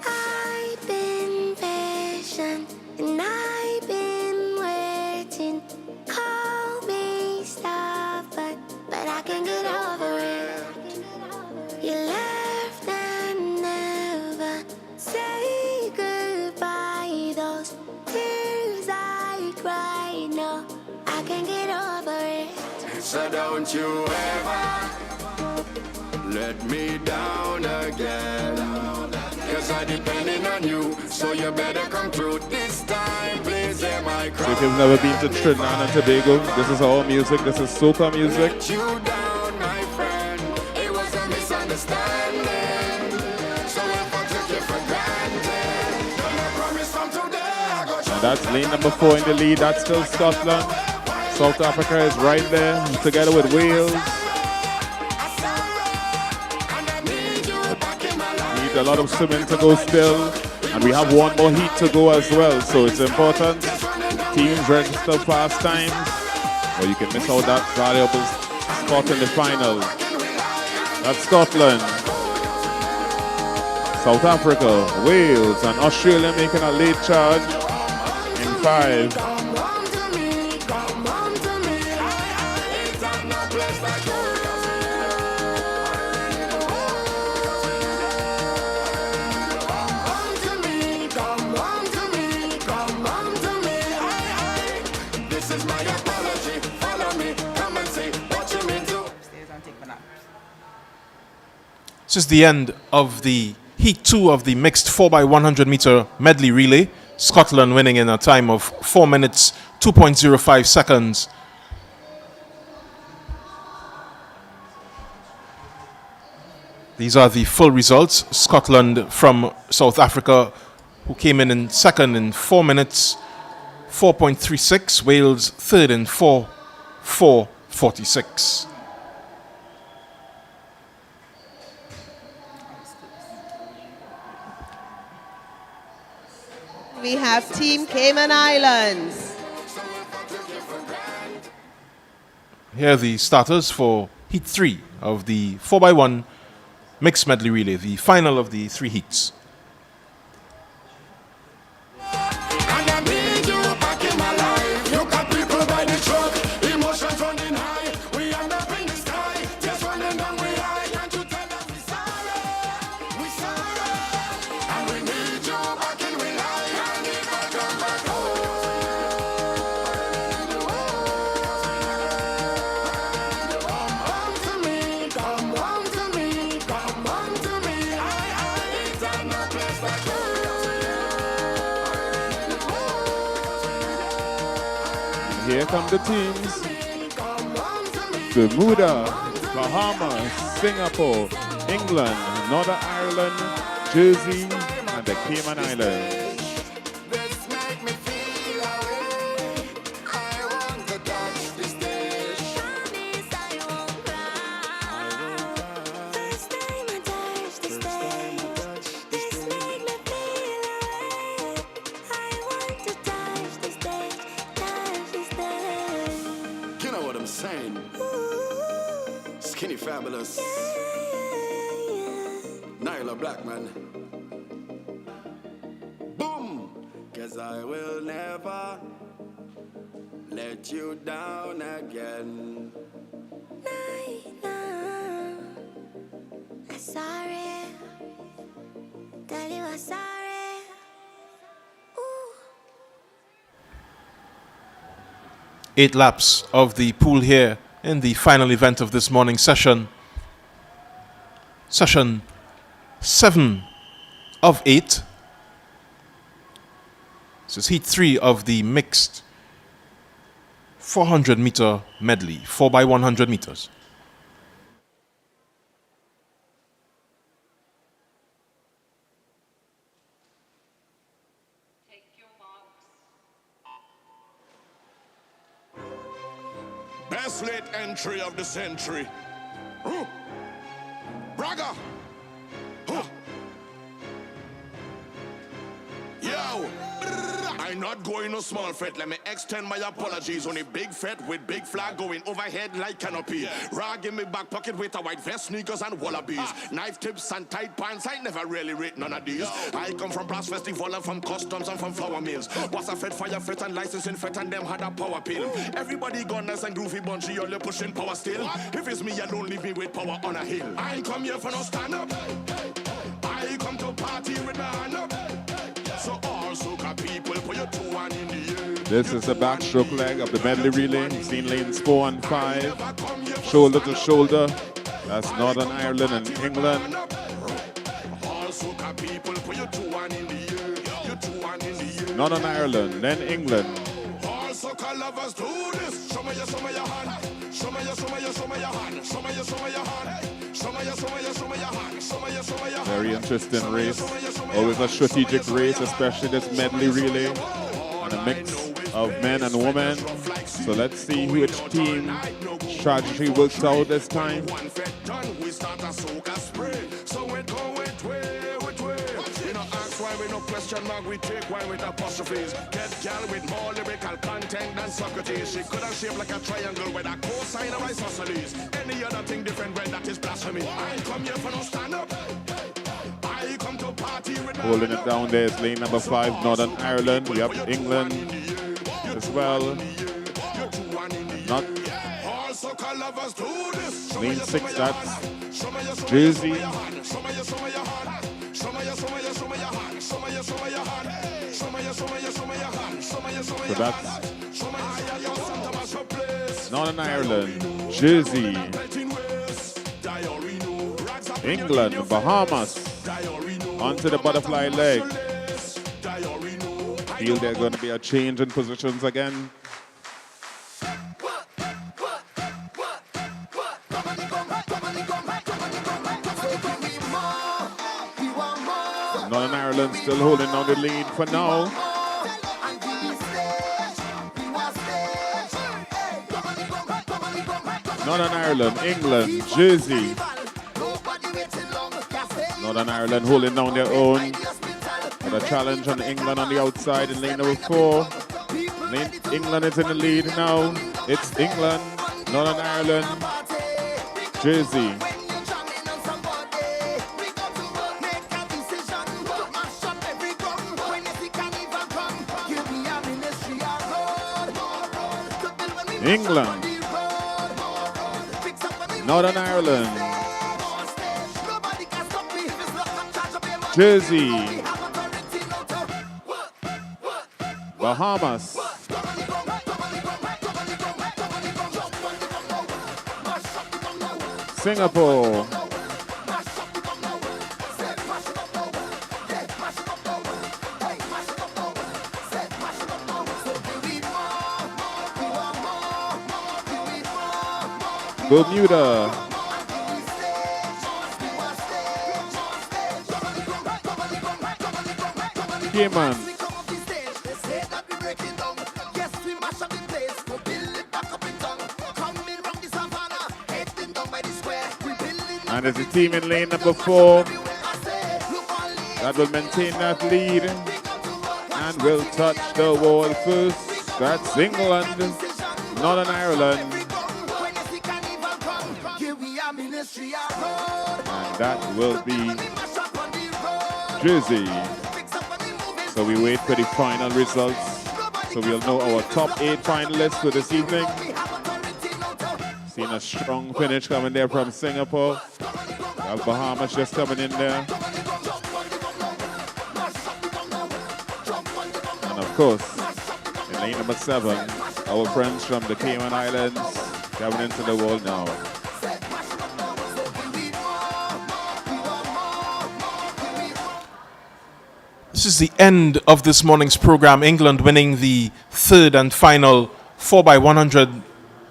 I've been patient and I've been waiting. Call me stubborn, but I can get over it. You left and never say goodbye. Those tears I cried, no, I can get over it. So don't you ever let me down again. Cause I'm depending on you, so you better come through this time. Please hear my cry. So if you've never been to Trinidad and Tobago, this is our music, this is soca music. Let you down, my friend. It was a misunderstanding. So if I took you for granted, then I promise from today I got you. And that's lane number 4 in the lead, that's still Scotland. South Africa is right there, together with Wales. Need a lot of swimming to go still. And we have one more heat to go as well, so it's important. Teams register fast times, or you can miss out that valuable spot in the final. That's Scotland, South Africa, Wales, and Australia making a late charge in 5. This is the end of the Heat 2 of the mixed 4x100 meter medley relay. Scotland winning in a time of 4 minutes, 2.05 seconds. These are the full results. Scotland from South Africa, who came in second in 4 minutes, 4.36. Wales third in 4.46. We have Team Cayman Islands. Here are the starters for Heat 3 of the 4x1 mixed medley relay, the final of the 3 heats. Here come the teams. Bermuda, Bahamas, Singapore, England, Northern Ireland, Jersey, and the Cayman Islands. Fabulous. Nyla Blackman. Boom! Cause I will never let you down again. Nyla, I'm sorry. Tell you I'm sorry. Ooh. 8 laps of the pool here in the final event of this morning session. Session 7 of 8. This is Heat 3 of the mixed 400-meter medley, 4x100 meters. Best late entry of the century. Braga. Yo. I'm not going no small fete. Let me extend my apologies. Only big fete with big flag going overhead like canopy. Rag in my back pocket with a white vest, sneakers and wallabies. Knife tips and tight pants. I never really rate none of these. I come from brass festival and from customs and from flour mills. Was a fete, fire fete and licensing fete and them had a power pill. Everybody gunners and groovy bunchy, all pushing power still. If it's me, you don't leave me with power on a hill. I ain't come here for no stand up. I come to party with my hand up. So all soca people put your 2-1 in the air. This is the backstroke leg of the medley relay. Seen lanes 4 and 5. Shoulder to shoulder. That's Northern Ireland and England. All soca people put your 2-1 in the air. Your 2-1 in the air. Northern Ireland, then England. All soca lovers do this. Show me your hand. Show me your hand. Show me your hand. Very interesting race. Always a strategic race, especially this medley relay. And a mix of men and women. So let's see which team strategy works out this time. No question mark, we take wine with apostrophes. Get gal with more lyrical content than Socrates. She could have shaped like a triangle with a cosine of isosceles. Any other thing different when that is blasphemy. I ain't come here for no stand up. I come to party with. Holding it down there is lane number 5, Northern Ireland. We have England as well. Not lane 6, that's Jersey. So that's Northern Ireland, Jersey, England, Bahamas, onto the butterfly leg. Feel there's going to be a change in positions again. Northern Ireland still holding on the lead for now. Northern Ireland, England, Jersey. Northern Ireland holding down their own. With a challenge on England on the outside in lane number 4. England is in the lead now. It's England, Northern Ireland, Jersey. England, Northern Ireland, Jersey, Bahamas, Singapore, Bermuda, Cayman, and there's a team in lane number 4 that will maintain that lead and will touch the wall first. That's England, Northern Ireland, and that will be Jersey. So we wait for the final results. So we'll know our top 8 finalists for this evening. Seeing a strong finish coming there from Singapore. We have Bahamas just coming in there. And of course, in lane number 7, our friends from the Cayman Islands coming into the world now. This is the end of this morning's program. England winning the 3rd and final 4x100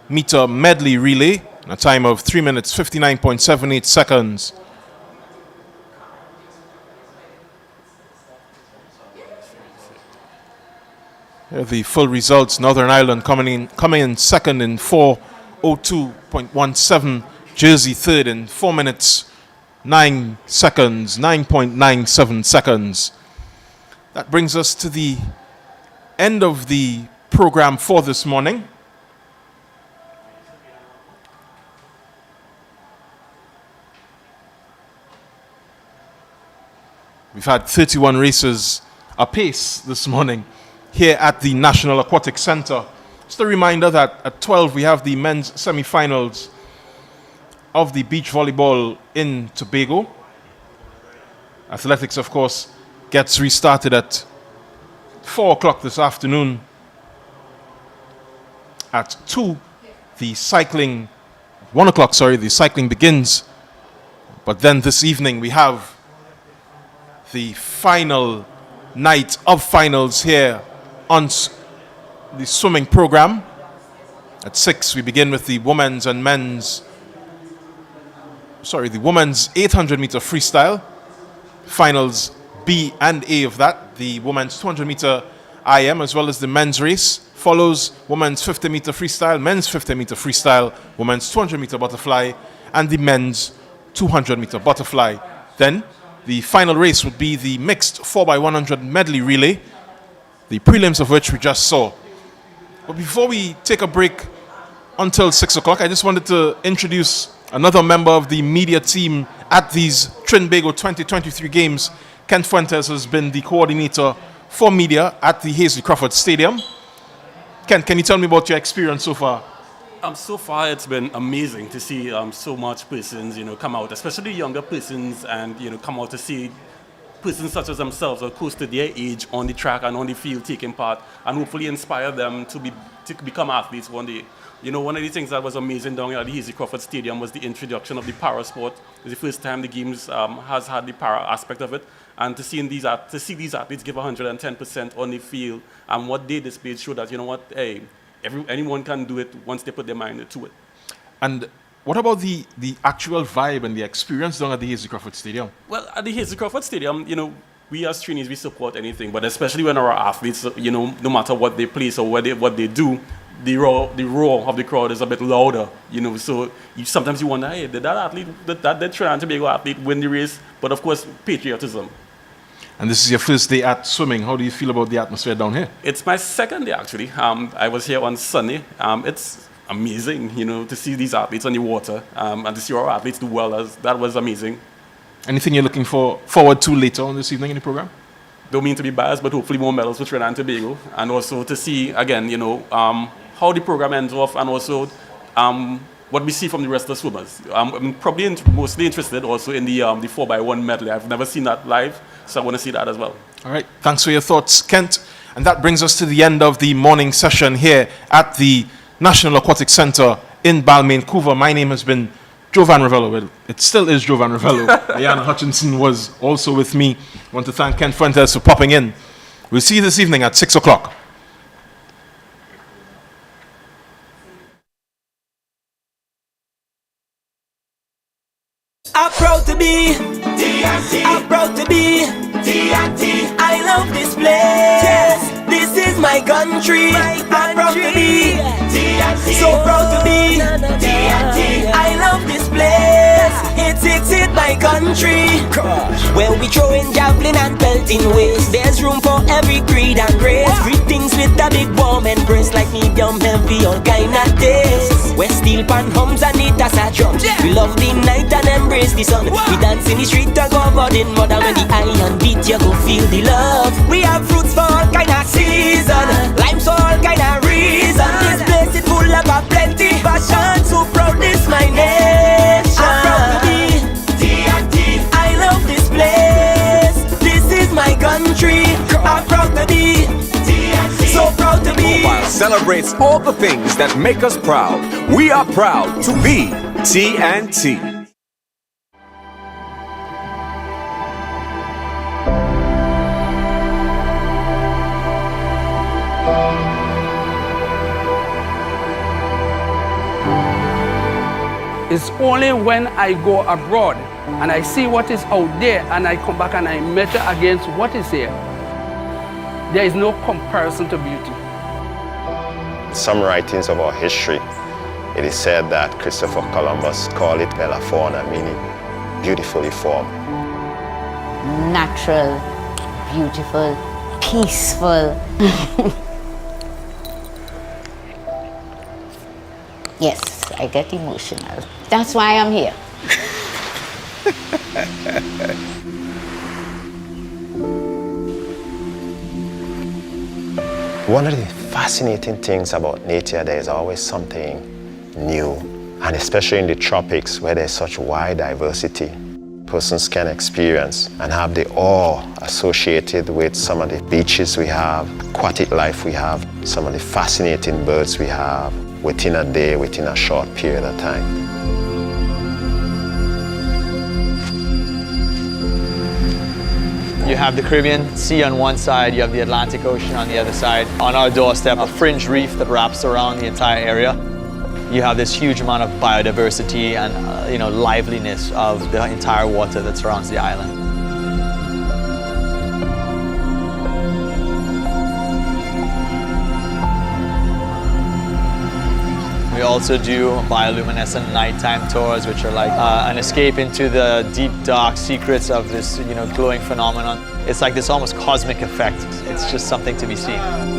meter medley relay, in a time of 3 minutes 59.78 seconds. Here are the full results. Northern Ireland coming in second in 4:02.17. Jersey third in 4 minutes 9 seconds, 9.97 seconds. That brings us to the end of the program for this morning. We've had 31 races apace this morning here at the National Aquatic Centre. Just a reminder that at 12 we have the men's semi-finals of the beach volleyball in Tobago. Athletics, of course, gets restarted at 4 o'clock this afternoon. At 2, the cycling, 1 o'clock, sorry, the cycling begins. But then this evening we have the final night of finals here on the swimming program. At 6, we begin with the women's 800 meter freestyle. Finals B and A of that. The women's 200 meter IM as well as the men's race. Follows women's 50 meter freestyle, men's 50 meter freestyle, women's 200 meter butterfly, and the men's 200 meter butterfly. Then the final race would be the mixed 4x100 medley relay, the prelims of which we just saw. But before we take a break until 6 o'clock, I just wanted to introduce another member of the media team at these Trinbago 2023 games. Kent Fuentes has been the coordinator for media at the Hazley Crawford Stadium. Kent, can you tell me about your experience so far? So far, it's been amazing to see so much persons, come out, especially younger persons, and come out to see persons such as themselves or close to their age on the track and on the field taking part, and hopefully inspire them to become athletes one day. One of the things that was amazing down here at the Hazley Crawford Stadium was the introduction of the para sport. It's the first time the games has had the para aspect of it, and to see these athletes give 110% on the field, and what they displayed showed that anyone can do it once they put their mind to it. And what about the actual vibe and the experience down at the Hazley Crawford Stadium? Well, at the Hazley Crawford Stadium, we as trainees, we support anything, but especially when our athletes, no matter what they place or what they do, the roar of the crowd is a bit louder, so sometimes you wonder, hey, did that Trinidad and Tobago athlete win the race? But of course, patriotism. And this is your first day at swimming. How do you feel about the atmosphere down here? It's my second day, actually. I was here on Sunday. It's amazing, to see these athletes on the water and to see our athletes do well. That was amazing. Anything you're looking forward to later on this evening in the program? Don't mean to be biased, but hopefully more medals for Trinidad and Tobago. And also to see, again, how the program ends off, and also what we see from the rest of the swimmers. I'm probably mostly interested also in the 4x1 medley. I've never seen that live, so I want to see that as well. All right, thanks for your thoughts, Kent. And that brings us to the end of the morning session here at the National Aquatic Centre in Balmain, Couva. My name has been Joe Van Ravello. Well, it still is Joe Van Ravello. Diana Hutchinson was also with me. I want to thank Kent Fuentes for popping in. We'll see you this evening at 6 o'clock. I'm proud to be D&T. I'm proud to be D&T. I love this place. This is my country. I'm proud to be D&T. So proud to be D&T. I love this place. It's my country. Where we throwing javelin and pelting waste. There's room for every creed and race. Greetings with a big warm embrace, like medium heavy, all kind of taste. Where steel pan hums and it as a drum. We love the night and embrace the sun. We dance in the street and go out in mud. And when the iron beat, you go feel the love. We have fruits for all kind of season, limes for all kind of reason. This place is full of a plenty passion. So proud this my nation. I'm proud to be D&T. I love this place. This is my country. I'm proud to be D&T. So proud to be. Mobile celebrates all the things that make us proud. We are proud to be TNT. It's only when I go abroad and I see what is out there and I come back and I measure against what is here. There is no comparison to beauty. Some writings of our history, it is said that Christopher Columbus called it bella fauna, meaning beautifully formed. Natural, beautiful, peaceful. Yes, I get emotional. That's why I'm here. One of the fascinating things about nature, there is always something new, and especially in the tropics where there's such wide diversity, persons can experience and have the awe associated with some of the beaches we have, aquatic life we have, some of the fascinating birds we have within a day, within a short period of time. You have the Caribbean Sea on one side, you have the Atlantic Ocean on the other side. On our doorstep, a fringe reef that wraps around the entire area. You have this huge amount of biodiversity and liveliness of the entire water that surrounds the island. We also do bioluminescent nighttime tours, which are like an escape into the deep, dark secrets of this, glowing phenomenon. It's like this almost cosmic effect. It's just something to be seen.